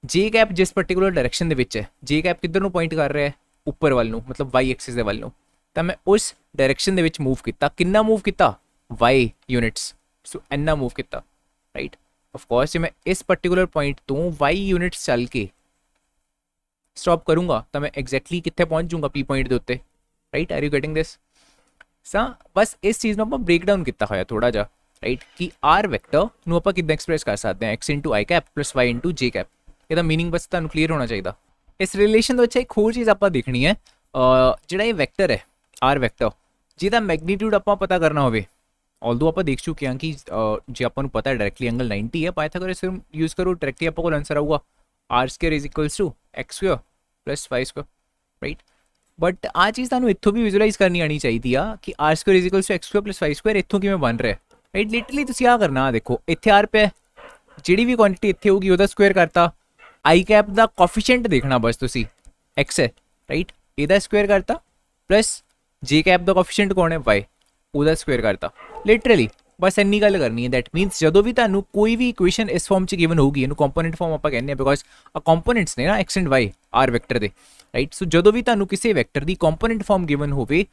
ਜੇ ਕੈਪ ਜਿਸ ਪਾਰਟਿਕੂਲਰ ਡਾਇਰੈਕਸ਼ਨ ਦੇ ਵਿੱਚ ਹੈ, ਜੇ ਕੈਪ ਕਿੱਧਰ ਨੂੰ ਪੁਆਇੰਟ ਕਰ ਰਿਹਾ ਹੈ, ਉੱਪਰ ਵੱਲ ਨੂੰ, ਮਤਲਬ y ਐਕਸਿਸ ਦੇ ਵੱਲ ਨੂੰ, ਤਾਂ ਮੈਂ ਉਸ ਡਾਇਰੈਕਸ਼ਨ ਦੇ ਵਿੱਚ ਮੂਵ ਕੀਤਾ। ਕਿੰਨਾ ਮੂਵ ਕੀਤਾ, y ਯੂਨਿਟਸ। ਸੋ ਇੰਨਾ ਮੂਵ ਕੀਤਾ, ਰਾਈਟ। ऑफ कोर्स ਜੇ ਮੈਂ ਇਸ ਪਾਰਟਿਕੂਲਰ ਪੁਆਇੰਟ ਤੋਂ y ਯੂਨਿਟਸ ਚੱਲ ਕੇ ਸਟਾਪ ਕਰੂੰਗਾ ਤਾਂ ਮੈਂ ਐਗਜ਼ੈਕਟਲੀ ਕਿੱਥੇ ਪਹੁੰਚ ਜਾਊਂਗਾ, P ਪੁਆਇੰਟ ਦੇ ਉੱਤੇ, ਰਾਈਟ, ਆਰ ਯੂ ਗੈਟਿੰਗ ਦਿਸ? ਸਾ ਬਸ ਇਸ ਚੀਜ਼ ਨੂੰ ਆਪਾਂ ਬ੍ਰੇਕ ਡਾਊਨ ਕੀਤਾ ਹੋਇਆ ਥੋੜਾ ਜਿਹਾ, ਰਾਈਟ, ਕਿ ਆਰ ਵੈਕਟਰ ਨੂੰ ਆਪਾਂ ਕਿੱਦਾਂ ਐਕਸਪ੍ਰੈਸ ਕਰ ਸਕਦੇ ਹਾਂ, x ਇੰਟੂ ਆਈ ਕੈਪ ਪਲਸ y ਇੰਟੂ ਜੇ ਕੈਪ। ਇਹਦਾ ਮੀਨਿੰਗ ਬਸ ਤੁਹਾਨੂੰ ਕਲੀਅਰ ਹੋਣਾ ਚਾਹੀਦਾ। ਇਸ ਰਿਲੇਸ਼ਨ ਦੇ ਵਿੱਚ ਇੱਕ ਹੋਰ ਚੀਜ਼ ਆਪਾਂ ਦੇਖਣੀ ਹੈ, ਜਿਹੜਾ ਇਹ ਵੈਕਟਰ ਹੈ ਆਰ ਵੈਕਟਰ, ਜਿਹਦਾ ਮੈਗਨੀਟਿਊਡ ਆਪਾਂ ਪਤਾ ਕਰਨਾ ਹੋਵੇ, ਆਲਦੋ ਆਪਾਂ ਦੇਖ ਚੁੱਕੇ ਹਾਂ ਕਿ ਜੇ ਆਪਾਂ ਨੂੰ ਪਤਾ ਹੈ ਡਾਇਰੈਕਟਲੀ ਐਂਗਲ 90 ਹੈ, ਪਾਇਥਾਗੋਰਸ ਥਿਊਰਮ ਯੂਜ਼ ਕਰੋ, ਡਾਇਰੈਕਟਲੀ ਆਪਾਂ ਕੋਲ ਆਂਸਰ ਆਊਗਾ r square is equals to x square plus y square, right. But ਆ ਚੀਜ਼ ਤੁਹਾਨੂੰ ਇੱਥੋਂ ਵੀ ਵਿਜ਼ੂਅਲਾਈਜ਼ ਕਰਨੀ ਆਣੀ ਚਾਹੀਦੀ ਆ ਕਿ r square is equals to x square plus y square ਇੱਥੋਂ ਕਿਵੇਂ ਬਣ ਰਿਹਾ, ਰਾਈਟ। ਲਿਟਰਲੀ ਤੁਸੀਂ ਆ ਕਰਨਾ, ਦੇਖੋ ਇੱਥੇ ਆਰ ਪਿਆ, ਜਿਹੜੀ ਵੀ ਕੁਆਂਟੀਟੀ ਇੱਥੇ ਹੋਊਗੀ ਉਹਦਾ ਸਕੁਅਰ ਕਰਤਾ, ਆਈ ਕੈਪ ਦਾ ਕੋਫੀਸ਼ੀਐਂਟ ਦੇਖਣਾ ਬਸ ਤੁਸੀਂ, x ਹੈ, ਰਾਈਟ, ਇਹਦਾ ਸਕੁਅਰ ਕਰਤਾ, ਪਲਸ ਜੇ ਕੈਪ ਦਾ ਕੋਫੀਸ਼ੀਐਂਟ ਕੌਣ ਹੈ, y, ਉਹਦਾ ਸਕੁਅਰ ਕਰਤਾ। ਲਿਟਰਲੀ ਬਸ ਇੰਨੀ ਗੱਲ ਕਰਨੀ ਹੈ। ਦੈਟ ਮੀਨਸ ਜਦੋਂ ਵੀ ਤੁਹਾਨੂੰ ਕੋਈ ਵੀ ਇਕੁਏਸ਼ਨ ਇਸ ਫਾਰਮ 'ਚ ਗਿਵਨ ਹੋਊਗੀ, ਇਹਨੂੰ ਕੰਪੋਨੈਂਟ ਫਾਰਮ ਆਪਾਂ ਕਹਿੰਦੇ ਹਾਂ ਬਿਕੋਜ਼ ਆ ਕੰਪੋਨੈਂਟਸ ਨੇ ਨਾ x and y are vector ਦੇ, ਰਾਈਟ। ਸੋ ਜਦੋਂ ਵੀ ਤੁਹਾਨੂੰ ਕਿਸੇ ਵੈਕਟਰ ਦੀ ਕੰਪੋਨੈਂਟ ਫਾਰਮ ਗਿਵਨ ਹੋਵੇ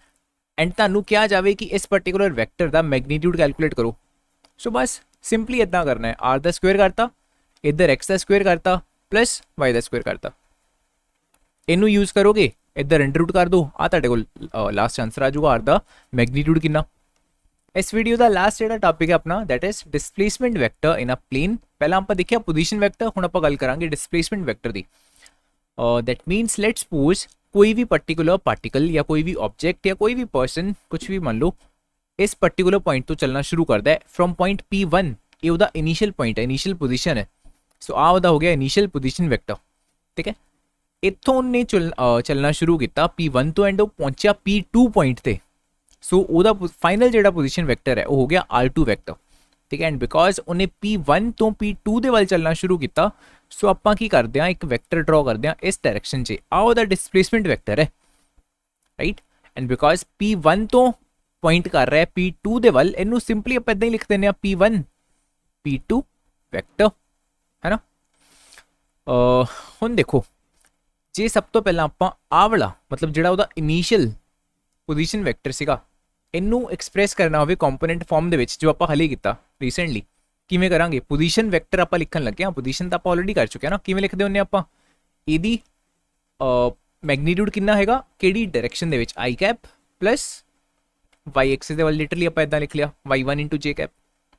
ਐਂਡ ਤੁਹਾਨੂੰ ਕਿਹਾ ਜਾਵੇ ਕਿ ਇਸ ਪਾਰਟਿਕੂਲਰ ਵੈਕਟਰ ਦਾ ਮੈਗਨੀਟਿਊਡ ਕੈਲਕੂਲੇਟ ਕਰੋ, ਸੋ ਬਸ ਸਿੰਪਲੀ ਇੱਦਾਂ ਕਰਨਾ ਹੈ, ਆਰ ਦਾ ਸਕੁਅਰ ਕਰਤਾ, ਇੱਧਰ x ਦਾ ਸਕੁਅਰ ਕਰਤਾ, ਪਲਸ y ਦਾ ਸਕੁਅਰ ਕਰਤਾ, ਇਹਨੂੰ ਯੂਜ਼ ਕਰੋਗੇ, ਇੱਧਰ ਅੰਡਰ ਰੂਟ ਕਰ ਦੋ, ਆ ਤੁਹਾਡੇ ਕੋਲ ਲਾਸਟ ਆਂਸਰ ਆ ਜਾਊਗਾ ਆਰ ਦਾ ਮੈਗਨੀਟਿਊਡ ਕਿੰਨਾ। ਇਸ ਵੀਡੀਓ ਦਾ ਲਾਸਟ ਜਿਹੜਾ ਟਾਪਿਕ ਹੈ ਆਪਣਾ, that is displacement vector in a plane. ਪਹਿਲਾਂ ਆਪਾਂ ਦੇਖਿਆ ਪੋਜੀਸ਼ਨ ਵੈਕਟਰ, ਹੁਣ ਆਪਾਂ ਗੱਲ ਕਰਾਂਗੇ ਡਿਸਪਲੇਸਮੈਂਟ ਵੈਕਟਰ ਦੀ। ਦੈਟ ਮੀਨਸ ਲੈਟਸ ਸਪੋਜ਼ ਕੋਈ ਵੀ ਪਾਰਟਿਕੂਲਰ ਪਾਰਟੀਕਲ ਜਾਂ ਕੋਈ ਵੀ ਆਬਜੈਕਟ ਜਾਂ ਕੋਈ ਵੀ ਪਰਸਨ, ਕੁਝ ਵੀ ਮੰਨ ਲਓ, ਇਸ ਪਾਰਟਿਕੂਲਰ ਪੁਆਇੰਟ ਤੋਂ ਚੱਲਣਾ ਸ਼ੁਰੂ ਕਰਦਾ ਹੈ ਫਰੋਮ ਪੁਆਇੰਟ P1, ਇਹ ਉਹਦਾ ਇਨੀਸ਼ੀਅਲ ਪੁਆਇੰਟ ਹੈ, ਇਨੀਸ਼ੀਅਲ ਪੋਜੀਸ਼ਨ ਹੈ। ਸੋ ਆ ਉਹਦਾ ਹੋ ਗਿਆ ਇਨੀਸ਼ੀਅਲ ਪੋਜੀਸ਼ਨ ਵੈਕਟਰ, ਠੀਕ ਹੈ। ਇੱਥੋਂ ਉਹਨੇ ਚੱਲਣਾ ਸ਼ੁਰੂ ਕੀਤਾ P1 ਤੋਂ ਐਂਡ ਉਹ ਪਹੁੰਚਿਆ P2 ਪੁਆਇੰਟ ਤੇ, ਸੋ ਉਹਦਾ ਫਾਈਨਲ ਜਿਹੜਾ ਪੋਜੀਸ਼ਨ ਵੈਕਟਰ ਹੈ ਉਹ ਹੋ ਗਿਆ R2 ਵੈਕਟਰ, ਠੀਕ ਹੈ। ਐਂਡ ਬਿਕੋਜ਼ ਉਹਨੇ P1 ਤੋਂ P2 ਦੇ ਵੱਲ ਚੱਲਣਾ ਸ਼ੁਰੂ ਕੀਤਾ, ਸੋ ਆਪਾਂ ਕੀ ਕਰਦੇ ਹਾਂ, ਇੱਕ ਵੈਕਟਰ ਡਰਾ ਕਰਦੇ ਹਾਂ ਇਸ ਡਾਇਰੈਕਸ਼ਨ 'ਚ, ਆ ਉਹਦਾ ਡਿਸਪਲੇਸਮੈਂਟ ਵੈਕਟਰ ਹੈ, ਰਾਈਟ। ਐਂਡ ਬਿਕੋਜ਼ P1 ਤੋਂ ਪੁਆਇੰਟ ਕਰ ਰਿਹਾ P2 ਦੇ ਵੱਲ, ਇਹਨੂੰ ਸਿੰਪਲੀ ਆਪਾਂ ਇਦਾਂ ਹੀ ਲਿਖ ਦਿੰਦੇ ਹਾਂ P1 P2 ਵੈਕਟਰ, ਹੈ ਨਾ। ਹੁਣ ਦੇਖੋ, ਜੇ ਸਭ ਤੋਂ ਪਹਿਲਾਂ ਆਪਾਂ ਆਹ ਵਾਲਾ ਮਤਲਬ ਜਿਹੜਾ ਉਹਦਾ ਇਨੀਸ਼ੀਅਲ ਪੋਜੀਸ਼ਨ ਵੈਕਟਰ ਸੀਗਾ, ਇਹਨੂੰ ਐਕਸਪ੍ਰੈਸ ਕਰਨਾ ਹੋਵੇ ਕੰਪੋਨੈਂਟ ਫਾਰਮ ਦੇ ਵਿੱਚ, ਜੋ ਆਪਾਂ ਹਲੇ ਕੀਤਾ ਰੀਸੈਂਟਲੀ, ਕਿਵੇਂ ਕਰਾਂਗੇ? ਪੋਜੀਸ਼ਨ ਵੈਕਟਰ ਆਪਾਂ ਲਿਖਣ ਲੱਗੇ ਹਾਂ, ਪੋਜੀਸ਼ਨ ਤਾਂ ਆਪਾਂ ਆਲਰੇਡੀ ਕਰ ਚੁੱਕੇ ਹਾਂ ਨਾ, ਕਿਵੇਂ ਲਿਖਦੇ ਹੁੰਦੇ ਆਪਾਂ, ਇਹਦੀ ਮੈਗਨੀਟਿਊਡ ਕਿੰਨਾ ਹੈਗਾ, ਕਿਹੜੀ ਡਾਇਰੈਕਸ਼ਨ ਦੇ ਵਿੱਚ, ਆਈ ਕੈਪ ਪਲਸ ਵਾਈ ਐਕਸਿਸ ਦੇ ਵੱਲ, ਲਿਟਰਲੀ ਆਪਾਂ ਇਦਾਂ ਲਿਖ ਲਿਆ y1 ਇੰਟੂ ਜੇ ਕੈਪ,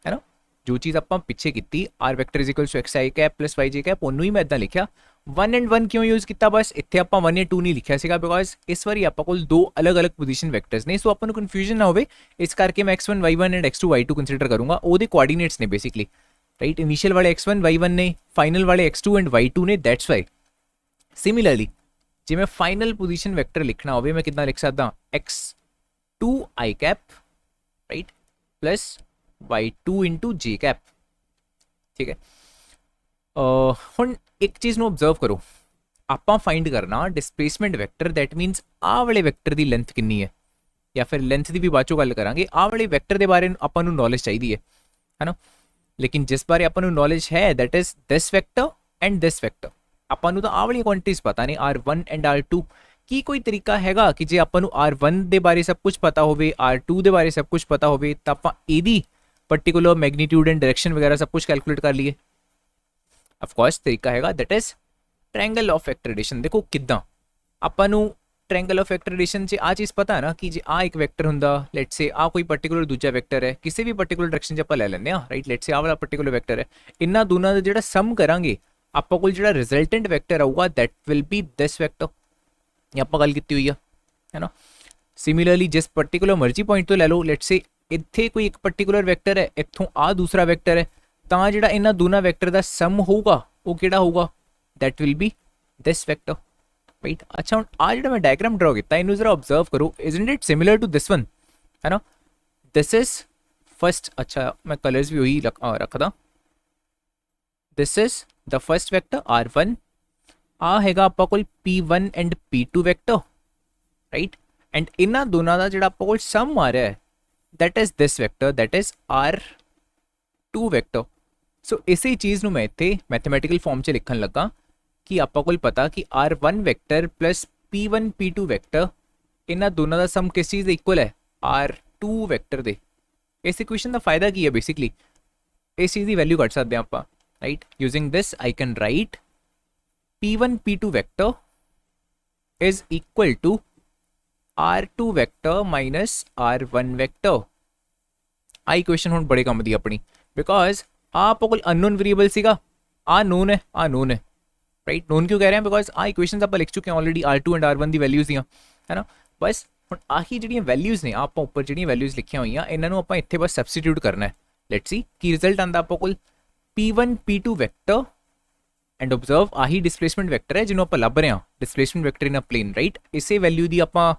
ਹੈ ਨਾ। ਜੋ ਚੀਜ਼ ਆਪਾਂ ਪਿੱਛੇ ਕੀਤੀ r vector is equal to x i cap plus y j cap, ਉਹਨੂੰ ਹੀ ਮੈਂ ਇਦਾਂ ਲਿਖਿਆ। 1 ਐਂਡ 1 ਕਿਉਂ ਯੂਜ਼ ਕੀਤਾ, ਬਸ ਇੱਥੇ ਆਪਾਂ 1 ਜਾਂ 2 ਨਹੀਂ ਲਿਖਿਆ ਸੀਗਾ ਬਿਕੋਜ਼ ਇਸ ਵਾਰੀ ਆਪਾਂ ਕੋਲ ਦੋ ਅਲੱਗ-ਅਲੱਗ ਪੋਜੀਸ਼ਨ ਵੈਕਟਰਸ ਨੇ, ਸੋ ਆਪਾਂ ਨੂੰ ਕਨਫਿਊਜ਼ਨ ਨਾ ਹੋਵੇ, ਇਸ ਕਰਕੇ ਮੈਂ x1 y1 and x2 y2 consider ਕਰੂੰਗਾ, ਉਹਦੇ ਕੋਆਰਡੀਨੇਟਸ ਨੇ ਬੇਸਿਕਲੀ, ਰਾਈਟ। ਇਨੀਸ਼ੀਅਲ ਵਾਲੇ x1 y1 ਨੇ, ਫਾਈਨਲ ਵਾਲੇ x2 ਐਂਡ y2 ਨੇ, ਦੈਟਸ ਵਾਈ। ਸਿਮਿਲਰਲੀ ਜੇ ਮੈਂ ਫਾਈਨਲ ਪੋਜੀਸ਼ਨ ਵੈਕਟਰ ਲਿਖਣਾ ਹੋਵੇ, ਮੈਂ ਕਿੱਦਾਂ ਲਿਖ ਸਕਦਾ, x2 i cap, right, plus y2 into ਜੇ ਕੈਪ, ਠੀਕ ਹੈ। ਹੁਣ ਇੱਕ ਚੀਜ਼ ਨੂੰ ਆਬਜ਼ਰਵ ਕਰੋ, ਆਪਾਂ ਫਾਈਂਡ ਕਰਨਾ ਡਿਸਪਲੇਸਮੈਂਟ ਵੈਕਟਰ, ਦੈਟ ਮੀਨਸ ਆਹ ਵਾਲੇ ਵੈਕਟਰ ਦੀ ਲੈਂਥ ਕਿੰਨੀ ਹੈ, ਜਾਂ ਫਿਰ ਲੈਂਥ ਦੀ ਵੀ ਬਾਅਦ ਚੋਂ ਗੱਲ ਕਰਾਂਗੇ। ਆਹ ਵਾਲੇ ਵੈਕਟਰ ਦੇ ਬਾਰੇ ਆਪਾਂ ਨੂੰ ਨੌਲੇਜ ਚਾਹੀਦੀ ਹੈ ਨਾ, ਲੇਕਿਨ ਜਿਸ ਬਾਰੇ ਆਪਾਂ ਨੂੰ ਨੌਲੇਜ ਹੈ that is this vector and this vector. ਆਪਾਂ ਨੂੰ ਤਾਂ ਆਹ ਵਾਲੀਆਂ ਕੁਆਂਟੀਟੀਜ਼ ਪਤਾ ਨੇ, R1 ਐਂਡ R2। ਕੀ ਕੋਈ ਤਰੀਕਾ ਹੈਗਾ ਕਿ ਜੇ ਆਪਾਂ ਨੂੰ R1 ਦੇ ਬਾਰੇ ਸਭ ਕੁਝ ਪਤਾ ਹੋਵੇ, R2 ਦੇ ਬਾਰੇ ਸਭ ਕੁਝ ਪਤਾ ਹੋਵੇ, ਤਾਂ ਆਪਾਂ ਇਹਦੀ ਪਾਰਟਿਕੂਲਰ ਮੈਗਨੀਟਿਊਡ ਐਂਡ ਡਾਇਰੈਕਸ਼ਨ ਵਗੈਰਾ ਸਭ ਕੁਝ ਕੈਲਕੂਲੇਟ ਕਰ ਲਈਏ? ਆਫ ਕੋਰਸ ਤਰੀਕਾ ਹੈਗਾ, that is triangle of vector addition. ਦੇਖੋ ਕਿੱਦਾਂ ਆਪਾਂ ਨੂੰ ਟ੍ਰਾਇੰਗਲ ਆਫ ਵੈਕਟਰ ਐਡੀਸ਼ਨ 'ਚ ਆ ਚੀਜ਼ ਪਤਾ ਹੈ ਨਾ, ਕਿ ਜੇ ਆ ਇੱਕ ਵੈਕਟਰ ਹੁੰਦਾ, ਲੈਟਸ ਸੇ ਆ ਕੋਈ ਪਾਰਟਿਕੂਲਰ ਦੂਜਾ ਵੈਕਟਰ ਹੈ, ਕਿਸੇ ਵੀ ਪਾਰਟਿਕੂਲਰ ਡਾਇਰੈਕਸ਼ਨ 'ਚ ਆਪਾਂ ਲੈ ਲੈਂਦੇ ਹਾਂ, ਰਾਈਟ। ਲੈਟਸ ਸੇ ਆ ਵਾਲਾ ਪਾਰਟਿਕੂਲਰ ਵੈਕਟਰ ਹੈ, ਇਹਨਾਂ ਦੋਨਾਂ ਦਾ ਜਿਹੜਾ ਸਮ ਕਰਾਂਗੇ, ਆਪਾਂ ਕੋਲ ਜਿਹੜਾ ਰਿਜ਼ਲਟੈਂਟ ਵੈਕਟਰ ਆਊਗਾ that will be this vector, ਇਹ ਆਪਾਂ ਗੱਲ ਕੀਤੀ ਹੋਈ ਆ, ਹੈ ਨਾ। ਸਿਮਿਲਰਲੀ ਜਿਸ ਪਾਰਟਿਕੂਲਰ ਮਰਜ਼ੀ ਪੁਆਇੰਟ ਤੋਂ ਲੈ ਲਓ, ਲੈਟਸ ਸੇ ਇੱਥੇ ਕੋਈ ਇੱਕ ਪਾਰਟਿਕੂਲਰ ਵੈਕਟਰ ਹੈ, ਇੱਥੋਂ ਆ ਦੂਸਰਾ ਵੈਕਟਰ ਹੈ, ਤਾਂ ਜਿਹੜਾ ਇਹਨਾਂ ਦੋਨਾਂ ਵੈਕਟਰ ਦਾ ਸਮ ਹੋਊਗਾ ਉਹ ਕਿਹੜਾ ਹੋਊਗਾ, that will be this vector, right. ਅੱਛਾ, ਹੁਣ ਆ ਜਿਹੜਾ ਮੈਂ ਡਾਇਗਰਾਮ ਡਰਾ ਕੀਤਾ, ਇਹਨੂੰ ਜ਼ਰਾ ਆਬਜ਼ਰਵ ਕਰੋ, isn't it similar to this one, ਹੈ ਨਾ। ਦਿਸ ਇਜ਼ ਫਸਟ, ਅੱਛਾ ਮੈਂ ਕਲਰਸ ਵੀ ਉਹੀ ਰੱਖਦਾ, this is the first vector R1, ਆ ਹੈਗਾ ਆਪਾਂ ਕੋਲ P1 and P2 vector, right. And ਇਹਨਾਂ ਦੋਨਾਂ ਦਾ ਜਿਹੜਾ ਆਪਾਂ ਕੋਲ ਸਮ ਆ ਰਿਹਾ ਹੈ that is this vector, that is R2 vector। ਸੋ ਇਸੇ ਚੀਜ਼ ਨੂੰ ਮੈਂ ਇੱਥੇ ਮੈਥਮੈਟੀਕਲ ਫਾਰਮ 'ਚ ਲਿਖਣ ਲੱਗਾ ਕਿ ਆਪਾਂ ਕੋਲ ਪਤਾ ਕਿ R1 vector plus P1 P2 vector, ਇਹਨਾਂ ਦੋਨਾਂ ਦਾ ਸਮ ਕਿਸ ਚੀਜ਼ ਦੇ ਇਕੁਅਲ ਹੈ, R2 ਵੈਕਟਰ ਦੇ। ਇਸ ਇਕੁਏਸ਼ਨ ਦਾ ਫਾਇਦਾ ਕੀ ਹੈ, ਬੇਸਿਕਲੀ ਇਸ ਚੀਜ਼ ਦੀ ਵੈਲਿਊ ਕੱਢ ਸਕਦੇ ਹਾਂ ਆਪਾਂ, right. Using this I can right P1 P2 vector is equal to r2 vector minus r1 vector. ਆ ਇਕੁਏਸ਼ਨ ਹੁਣ ਬੜੇ ਕੰਮ ਦੀ ਆਪਣੀ, ਬਿਕॉज ਆ ਆਪਾਂ ਕੋਲ ਅਨਨੋਨ ਵੇਰੀਏਬਲ ਸੀਗਾ, ਆ ਨੋਨ ਹੈ, ਆ ਨੋਨ ਹੈ, ਰਾਈਟ। ਨੋਨ ਕਿਉਂ ਕਹਿ ਰਹੇ ਹਾਂ, ਬਿਕॉज ਆ ਇਕੁਏਸ਼ਨਸ ਆਪਾਂ ਲਿਖ ਚੁੱਕੇ ਹਾਂ already, r2 and r1 the values ਦੀਆਂ, ਹੈ ਨਾ। ਬਸ ਹੁਣ ਆਹੀ ਜਿਹੜੀਆਂ ਵੈਲਿਊਜ਼ ਨੇ ਆਪਾਂ ਉੱਪਰ ਜਿਹੜੀਆਂ ਵੈਲਿਊਜ਼ ਲਿਖੀਆਂ ਹੋਈਆਂ ਇਹਨਾਂ ਨੂੰ ਆਪਾਂ ਇੱਥੇ ਬਸ ਸਬਸਟੀਟਿਊਟ ਕਰਨਾ ਹੈ। ਲੈਟਸ ਸੀ ਕੀ ਰਿਜ਼ਲਟ ਆਉਂਦਾ ਆਪਾਂ ਕੋਲ, p1 p2 vector and observe ਆਹੀ ਡਿਸਪਲੇਸਮੈਂਟ ਵੈਕਟਰ ਹੈ ਜਿਹਨੂੰ ਆਪਾਂ ਲੱਭ ਰਹੇ ਹਾਂ, displacement vector in a plain, right. ਇਸੇ ਵੈਲਿਊ ਦੀ ਆਪਾਂ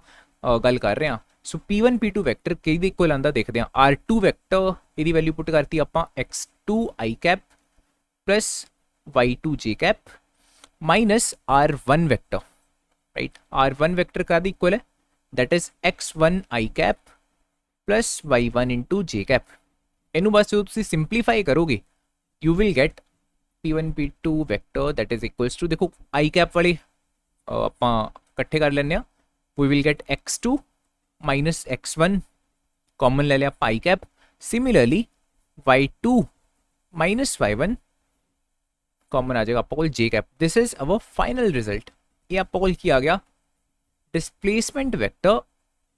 ਗੱਲ ਕਰ ਰਹੇ ਹਾਂ। ਸੋ p1 p2 ਵੈਕਟਰ ਕਿਹਦੇ ਇਕੁਅਲ ਆਉਂਦਾ ਦੇਖਦੇ ਹਾਂ, r2 ਵੈਕਟਰ ਇਹਦੀ ਵੈਲਿਊ ਪੁੱਟ ਕਰਤੀ ਆਪਾਂ x2 i cap plus y2 j cap minus r1 vector, right. r1 vector ਕਾਹਦੀ ਇਕੁਅਲ ਹੈ, that is x1 i cap plus y1 into j cap। ਇਹਨੂੰ ਬਸ ਜਦੋਂ ਤੁਸੀਂ ਸਿੰਪਲੀਫਾਈ ਕਰੋਗੇ you will get p1 p2 vector that is equals to, ਦੇਖੋ i cap ਵਾਲੇ ਆਪਾਂ ਇਕੱਠੇ ਕਰ ਲੈਂਦੇ ਆ, we will get x2 minus x1 common ਲੈ ਲਿਆ ਆਪਾਂ i cap, similarly y2 minus y1 common ਆ ਜਾਏਗਾ ਆਪਾਂ ਕੋਲ j cap। this is our final result। ਇਹ ਆਪਾਂ ਕੋਲ ਕੀ ਆ ਗਿਆ, डिसप्लेसमेंट वैक्टर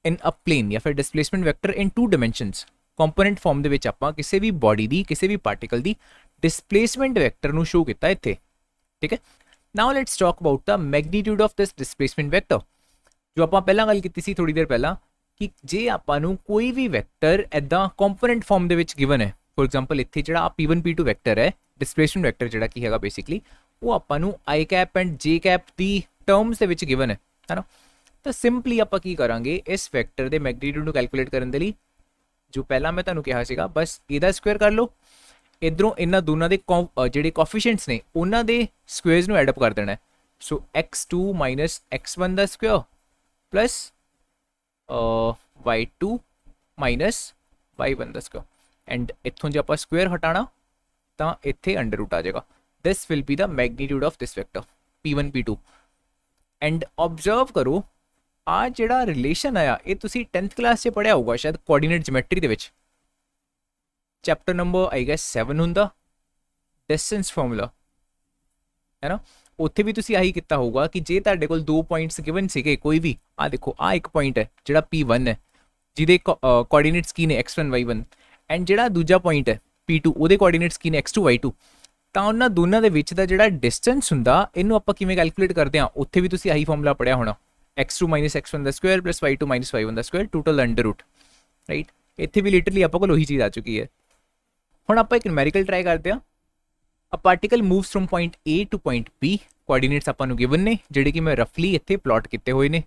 इन अ प्लेन या फिर डिसप्लेसमेंट वैक्टर इन 2 डायमेंशनस। कंपोनेंट फॉर्म ਦੇ ਵਿੱਚ ਆਪਾਂ ਕਿਸੇ ਵੀ ਬੋਡੀ ਦੀ ਕਿਸੇ ਵੀ ਪਾਰਟੀਕਲ ਦੀ डिसप्लेसमेंट वैक्टर ਨੂੰ ਸ਼ੋ ਕੀਤਾ ਇੱਥੇ, ਠੀਕ ਹੈ। ਨਾਓ let's talk about the magnitude of this displacement vector. ਜੋ ਆਪਾਂ ਪਹਿਲਾਂ ਗੱਲ ਕੀਤੀ ਸੀ ਥੋੜੀ ਦੇਰ ਪਹਿਲਾਂ ਕਿ ਜੇ ਆਪਾਂ ਨੂੰ ਕੋਈ ਵੀ ਵੈਕਟਰ ਐਦਾਂ ਕੰਪੋਨੈਂਟ ਫਾਰਮ ਦੇ ਵਿੱਚ ਗਿਵਨ ਹੈ, ਫੋਰ ਐਗਜ਼ਾਮਪਲ ਇੱਥੇ ਜਿਹੜਾ p1 p2 ਵੈਕਟਰ ਹੈ, डिसप्लेसमेंट वैक्टर ਜਿਹੜਾ ਕੀ ਹੈਗਾ ਬੇਸਿਕਲੀ ਉਹ ਆਪਾਂ ਨੂੰ i cap and j cap the terms ਦੇ ਵਿੱਚ ਗਿਵਨ ਹੈ ਨਾ। ਤਾਂ ਸਿੰਪਲੀ ਆਪਾਂ ਕੀ ਕਰਾਂਗੇ, ਇਸ ਵੈਕਟਰ ਦੇ ਮੈਗਨੀਟਿਊਡ ਨੂੰ ਕੈਲਕੂਲੇਟ ਕਰਨ ਦੇ ਲਈ ਜੋ ਪਹਿਲਾਂ ਮੈਂ ਤੁਹਾਨੂੰ ਕਿਹਾ ਸੀਗਾ ਬਸ ਇਹਦਾ ਸਕੁਅਰ ਕਰ ਲਓ, ਇਧਰੋਂ ਇਹਨਾਂ ਦੋਨਾਂ ਦੇ ਜਿਹੜੇ ਕੋਫੀਸ਼ੀਐਂਟਸ ਨੇ ਉਹਨਾਂ ਦੇ ਸਕੁਅਰਸ ਨੂੰ ਐਡ ਅਪ ਕਰ ਦੇਣਾ ਹੈ। ਸੋ x2 ਮਾਈਨਸ x1 ਦਾ square plus y2 minus y1 ਦਾ ਸਕੁਅਰ, ਐਂਡ ਇੱਥੋਂ ਜੇ ਆਪਾਂ ਸਕੁਅਰ ਹਟਾਣਾ ਤਾਂ ਇੱਥੇ ਅੰਡਰ ਰੂਟ ਆ ਜਾਏਗਾ। This will be the magnitude of this vector p1 p2। And observe करो आ ਜਿਹੜਾ ਰਿਲੇਸ਼ਨ ਆਇਆ ਇਹ ਤੁਸੀਂ 10th ਕਲਾਸ 'ਚ ਪੜ੍ਹਿਆ ਹੋਊਗਾ ਸ਼ਾਇਦ ਕੋਆਰਡੀਨੇਟ ਜਿਓਮੈਟਰੀ ਦੇ ਵਿੱਚ, ਚੈਪਟਰ ਨੰਬਰ ਆਈ ਗੈਸ 7 ਹੁੰਦਾ, ਡਿਸਟੈਂਸ ਫਾਰਮੂਲਾ, ਹੈ ਨਾ। ਉੱਥੇ ਵੀ ਤੁਸੀਂ ਆਹੀ ਕੀਤਾ ਹੋਊਗਾ ਕਿ ਜੇ ਤੁਹਾਡੇ ਕੋਲ 2 ਪੁਆਇੰਟਸ ਗਿਵਨ ਸੀਗੇ ਕੋਈ ਵੀ, ਆ ਦੇਖੋ ਆ ਇੱਕ ਪੁਆਇੰਟ ਹੈ ਜਿਹੜਾ p1 ਹੈ ਜਿਹਦੇ ਕੋਆਰਡੀਨੇਟਸ ਕੀ ਨੇ x1 y1, ਐਂਡ ਜਿਹੜਾ ਦੂਜਾ ਪੁਆਇੰਟ ਹੈ p2 ਉਹਦੇ ਕੋਆਰਡੀਨੇਟਸ ਕੀ ਨੇ x2 y2। ਤਾਂ ਉਹਨਾਂ ਦੋਨਾਂ ਦੇ ਵਿੱਚ ਦਾ ਜਿਹੜਾ ਡਿਸਟੈਂਸ ਹੁੰਦਾ ਇਹਨੂੰ ਆਪਾਂ ਕਿਵੇਂ ਕੈਲਕੂਲੇਟ ਕਰਦੇ ਹਾਂ, ਉੱਥੇ ਵੀ ਤੁਸੀਂ ਆਹੀ ਫਾਰਮੂਲਾ ਪੜਿਆ ਹੋਣਾ, x2 minus x1 ਦਾ square plus y2 minus y1 ਦਾ square total under root, right. ਇੱਥੇ ਵੀ ਲਿਟਰਲੀ ਆਪਾਂ ਕੋਲ ਉਹੀ ਚੀਜ਼ ਆ ਚੁੱਕੀ ਹੈ। ਹੁਣ ਆਪਾਂ ਇੱਕ ਨਿਊਮੈਰੀਕਲ ਟਰਾਈ ਕਰਦੇ ਹਾਂ। A particle moves from point A to point B, coordinates ਆਪਾਂ ਨੂੰ ਗਿਵਨ ਨੇ ਜਿਹੜੇ ਕਿ ਮੈਂ ਰਫਲੀ ਇੱਥੇ ਪਲਾਟ ਕੀਤੇ ਹੋਏ ਨੇ,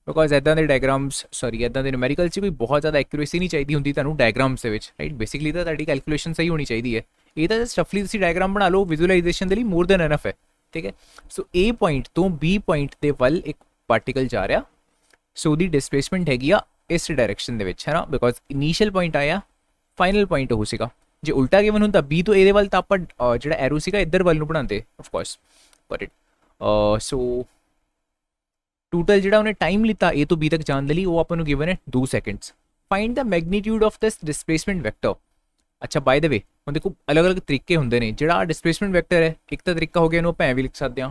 ਬਿਕॉज ਇੱਦਾਂ ਦੇ ਡਾਇਗਰਾਮਸ ਇੱਦਾਂ ਦੇ ਨਿਊਮੈਰੀਕਲ 'ਚ ਕੋਈ ਬਹੁਤ ਜ਼ਿਆਦਾ ਐਕੂਰੇਸੀ ਨਹੀਂ ਚਾਹੀਦੀ ਹੁੰਦੀ ਤੁਹਾਨੂੰ ਡਾਇਗਰਾਮਸ ਦੇ ਵਿੱਚ, ਰਾਈਟ। ਬੇਸਿਕਲੀ ਤਾਂ ਤੁਹਾਡੀ ਕੈਲਕੂਲੇਸ਼ਨ ਸਹੀ ਹੋਣੀ ਚਾਹੀਦੀ ਹੈ, ਇਹ ਤਾਂ ਜਸਟ ਰਫਲੀ ਤੁਸੀਂ ਡਾਇਗਰਾਮ ਬਣਾ ਲਓ ਵਿਜ਼ੂਅਲਾਈਜੇਸ਼ਨ ਦੇ ਲਈ, ਮੋਰ ਦੈਨ ਐਨਫ ਹੈ, ਠੀਕ ਹੈ। ਸੋ A ਪੁਆਇੰਟ ਤੋਂ B ਪੁਆਇੰਟ ਦੇ ਵੱਲ ਇੱਕ ਪਾਰਟੀਕਲ ਜਾ ਰਿਹਾ, ਸੋ ਉਹਦੀ ਡਿਸਪਲੇਸਮੈਂਟ ਹੈਗੀ ਆ ਇਸ ਡਾਇਰੈਕਸ਼ਨ ਦੇ ਵਿੱਚ, ਹੈ ਨਾ, ਬਿਕॉज ਇਨੀਸ਼ੀਅਲ ਪੁਆਇੰਟ ਆਇਆ ਫਾਈਨਲ ਪੁਆਇੰਟ ਉਹ ਸੀਗਾ। ਜੇ ਉਲਟਾ ਗਿਵਨ ਹੁੰਦਾ B ਤੋਂ A ਦੇ ਵੱਲ ਤਾਂ ਆਪਾਂ ਜਿਹੜਾ ਐਰੋ ਸੀਗਾ ਇੱਧਰ ਵੱਲ ਨੂੰ ਬਣਾਉਂਦੇ of course, but it so total ਜਿਹੜਾ ਉਹਨੇ ਟਾਈਮ ਲਿੱਤਾ A ਤੋਂ B ਤੱਕ ਜਾਣ ਦੇ ਲਈ ਉਹ ਆਪਾਂ ਨੂੰ ਗਿਵਨ ਹੈ 2 seconds. Find the magnitude of this displacement vector. ਅੱਛਾ ਬਾਏ ਦ ਵੇ ਹੁਣ ਦੇਖੋ ਅਲੱਗ-ਅਲੱਗ ਤਰੀਕੇ ਹੁੰਦੇ ਨੇ, ਜਿਹੜਾ ਡਿਸਪਲੇਸਮੈਂਟ ਵੈਕਟਰ ਹੈ ਇੱਕ ਤਾਂ ਤਰੀਕਾ ਹੋ ਗਿਆ ਇਹਨੂੰ ਆਪਾਂ ਐਵੇਂ ਲਿਖ ਸਕਦੇ ਹਾਂ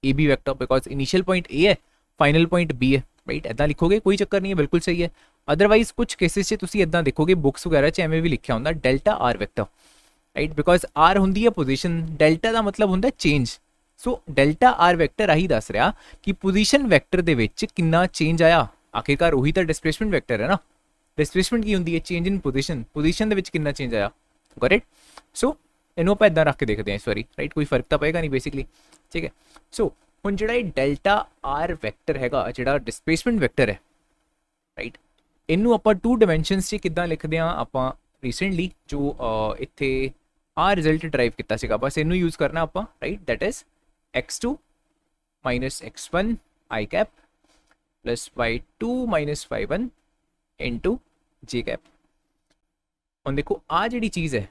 AB vector, because initial point A ਹੈ ਫਾਈਨਲ ਪੁਆਇੰਟ B ਹੈ, ਰਾਈਟ। ਇੱਦਾਂ ਲਿਖੋਗੇ ਕੋਈ ਚੱਕਰ ਨਹੀਂ ਹੈ, ਬਿਲਕੁਲ ਸਹੀ ਹੈ। ਅਦਰਵਾਈਜ਼ ਕੁਝ ਕੇਸਿਸ 'ਚ ਤੁਸੀਂ ਇੱਦਾਂ ਦੇਖੋਗੇ ਬੁੱਕਸ ਵਗੈਰਾ 'ਚ ਐਵੇਂ ਵੀ ਲਿਖਿਆ ਹੁੰਦਾ delta R vector, right, because R ਹੁੰਦੀ ਹੈ ਪੋਜੀਸ਼ਨ, ਡੈਲਟਾ ਦਾ ਮਤਲਬ ਹੁੰਦਾ change. So delta R vector ਆਹੀ ਦੱਸ ਰਿਹਾ ਕਿ ਪੋਜੀਸ਼ਨ ਵੈਕਟਰ ਦੇ ਵਿੱਚ ਕਿੰਨਾ ਚੇਂਜ ਆਇਆ, ਆਖਿਰਕਾਰ ਉਹੀ ਤਾਂ ਡਿਸਪਲੇਸਮੈਂਟ ਵੈਕਟਰ ਹੈ ਨਾ। ਡਿਸਪਲੇਸਮੈਂਟ ਕੀ ਹੁੰਦੀ ਹੈ, ਚੇਂਜ ਇਨ ਪੋਜੀਸ਼ਨ, ਪੋਜੀਸ਼ਨ ਦੇ ਵਿੱਚ ਕਿੰਨਾ ਚੇਂਜ ਆਇਆ, ਗॉट इट। ਸੋ ਇਹਨੂੰ ਆਪਾਂ ਇੱਦਾਂ ਰੱਖ ਕੇ ਦੇਖਦੇ ਹਾਂ ਇਸ ਵਾਰੀ, ਰਾਈਟ, ਕੋਈ ਫਰਕ ਤਾਂ ਪਏਗਾ ਨਹੀਂ ਬੇਸਿਕਲੀ, ਠੀਕ ਹੈ। ਸੋ ਹੁਣ ਜਿਹੜਾ ਇਹ ਡੈਲਟਾ R ਵੈਕਟਰ ਹੈਗਾ ਜਿਹੜਾ ਡਿਸਪਲੇਸਮੈਂਟ ਵੈਕਟਰ ਹੈ, ਰਾਈਟ, ਇਹਨੂੰ ਆਪਾਂ 2 ਡਾਇਮੈਂਸ਼ਨਸ 'ਚ ਕਿੱਦਾਂ ਲਿਖਦੇ ਹਾਂ ਆਪਾਂ ਰੀਸੈਂਟਲੀ ਜੋ ਇੱਥੇ ਆਹ ਰਿਜ਼ਲਟ ਡਰਾਈਵ ਕੀਤਾ ਸੀਗਾ, ਬਸ ਇਹਨੂੰ ਯੂਜ਼ ਕਰਨਾ ਆਪਾਂ, right, that is x2 minus x1 i cap plus y2 minus y1 into j cap। ਹੁਣ ਦੇਖੋ ਆ ਜਿਹੜੀ ਚੀਜ਼ ਹੈ,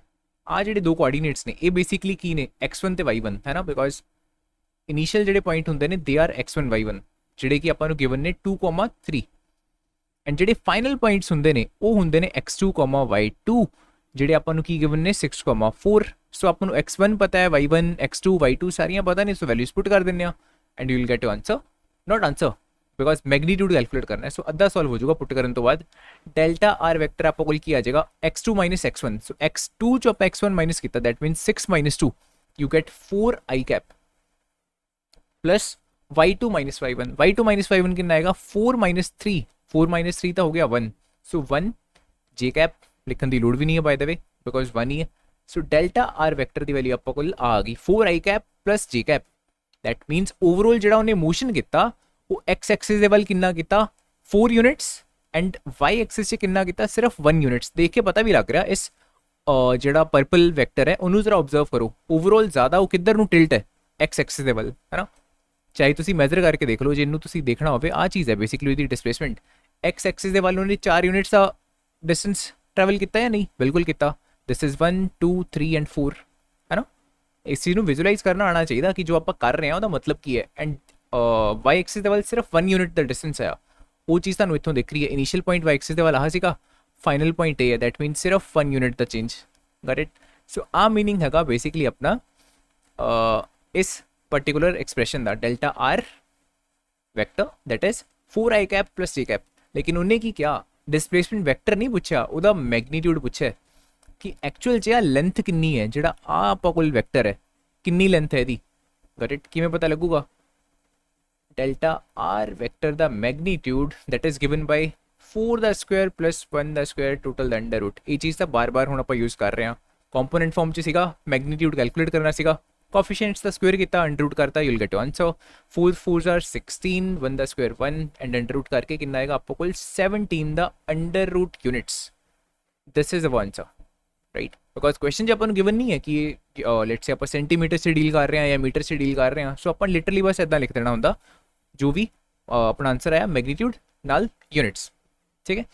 ਆ ਜਿਹੜੇ ਦੋ ਕੋਆਰਡੀਨੇਟਸ ਨੇ ਇਹ ਬੇਸਿਕਲੀ ਕੀ ਨੇ, x1 ਤੇ y1, ਹੈ ਨਾ, ਬਿਕॉज ਇਨੀਸ਼ੀਅਲ ਜਿਹੜੇ ਪੁਆਇੰਟ ਹੁੰਦੇ ਨੇ ਦੇ ਆਰ x1 y1 ਜਿਹੜੇ ਕਿ ਆਪਾਂ ਨੂੰ ਗਿਵਨ ਨੇ 2,3, ਐਂਡ ਜਿਹੜੇ ਫਾਈਨਲ ਪੁਆਇੰਟਸ ਹੁੰਦੇ ਨੇ ਉਹ ਹੁੰਦੇ ਨੇ x2, y2 ਜਿਹੜੇ ਆਪਾਂ ਨੂੰ ਕੀ ਗਿਵਨ ਨੇ 6,4। ਸੋ ਆਪਾਂ ਨੂੰ x1 ਪਤਾ ਹੈ, y1, x2, y2 ਸਾਰੀਆਂ ਪਤਾ ਨੇ, ਸੋ ਵੈਲਿਊਜ਼ ਪੁੱਟ ਕਰ ਦਿੰਦੇ ਆ and you will get you answer, not answer, because magnitude calculate करना है। सो अद्धा सॉल्व हो जाएगा पुट करने तो बाद डेल्टा आर वैक्टर आपको कोल की आ जाएगा x2 माइनस x1। सो x2 जो आप x1 माइनस किया that mean 6 minus 2 you get 4 i cap plus y2 minus y1। y2 minus y1 कितना आएगा 4 माइनस 3, 4 माइनस 3 तो हो गया 1। सो 1 जे कैप लिखने की लोड़ भी नहीं है बाय द वे बिकॉज 1 ही है। सो डेल्टा आर वैक्टर की वैल्यू आपको कोल आ गई 4 i cap plus j cap. That means overall जो उन्हें मोशन किया वो एक्स एक्सिस दे वाल कितना किया 4 यूनिट्स एंड वाई एक्सिस से कितना किया सिर्फ 1 यूनिट्स। देख के पता भी लग रहा इस ਜਿਹੜਾ पर्पल वैक्टर है उन्होंने जरा ऑब्जर्व करो ओवरऑल ज़्यादा वो किधर ਨੂੰ टिल्ट है एक्स एक्सिस ਦੇ ਵੱਲ है ना। ਚਾਹੇ ਤੁਸੀਂ ਮੈਜ਼ਰ ਕਰਕੇ ਦੇਖ ਲਓ ਜਿਹਨੂੰ ਤੁਸੀਂ ਦੇਖਣਾ ਹੋਵੇ ਆ ਚੀਜ਼ ਹੈ ਬੇਸਿਕਲੀ ਉਹਦੀ ਡਿਸਪਲੇਸਮੈਂਟ एक्स एक्सिस ਦੇ ਵੱਲ ਉਹਨੇ 4 यूनिट्स ਦਾ डिस्टेंस ट्रैवल किया या नहीं बिल्कुल किया। दिस इज 1 2 3 एंड 4 है ना। इस चीज़ को विजुलाइज करना आना चाहिए कि जो आप कर रहे हैं ਉਹਦਾ मतलब की है। एंड वाई एक्सिस ਦੇ ਵੱਲ सिर्फ 1 यूनिट ਦਾ डिस्टेंस आया वो चीज़ ਤੁਹਾਨੂੰ ਇੱਥੋਂ ਦਿਖ ਰਹੀ है। इनिशियल पॉइंट वाई एक्सिस ਦੇ ਵੱਲ ਆਹ ਸੀਗਾ फाइनल पॉइंट ये है दैट मीन सिर्फ 1 यूनिट का चेंज गॉट इट। सो आ मीनिंग है बेसिकली अपना इस पर्टिकुलर एक्सप्रेशन का delta are vector that is 4 i cap plus j cap. लेकिन उन्हें की क्या डिस्प्लेसमेंट वैक्टर नहीं पूछा ਉਹਦਾ मैग्नीट्यूड पूछा कि एक्चुअल च लेंथ कितनी है ਜਿਹੜਾ ਆ ਆਪਾਂ ਕੋਲ वैक्टर है कितनी लेंथ है ਇਹਦੀ गॉट इट। किमें पता लगूगा डेल्टा आर वैक्टर द magnitude that is given by 4 द स्क्वायर प्लस 1 द स्क्वायर टोटल द अंडर रूट। ये चीज़ तो बार बार हम यूज़ कर रहे हैं कंपोनेंट फॉर्म च सीगा मैग्नीट्यूड कैलकुलेट करना सीगा कोफिशिएंट्स द स्क्वायर किया अंडर रूट करता यूल गेट 1। सो 4 4 आर 16 1 द स्क्वायर 1 एंड अंडर रूट करके कितना आएगा आपको कुल 17 द under root units. This is the answer right because question जो अपन गिवन नहीं है कि लेट्स से आप सेंटीमीटर से डील कर रहे हैं या मीटर से डील कर रहे हैं। सो अपन लिटरली बस इदा लिख देना होंगे जो भी अपना आंसर आया मैग्नीट्यूड नाल यूनिट्स ठीक है।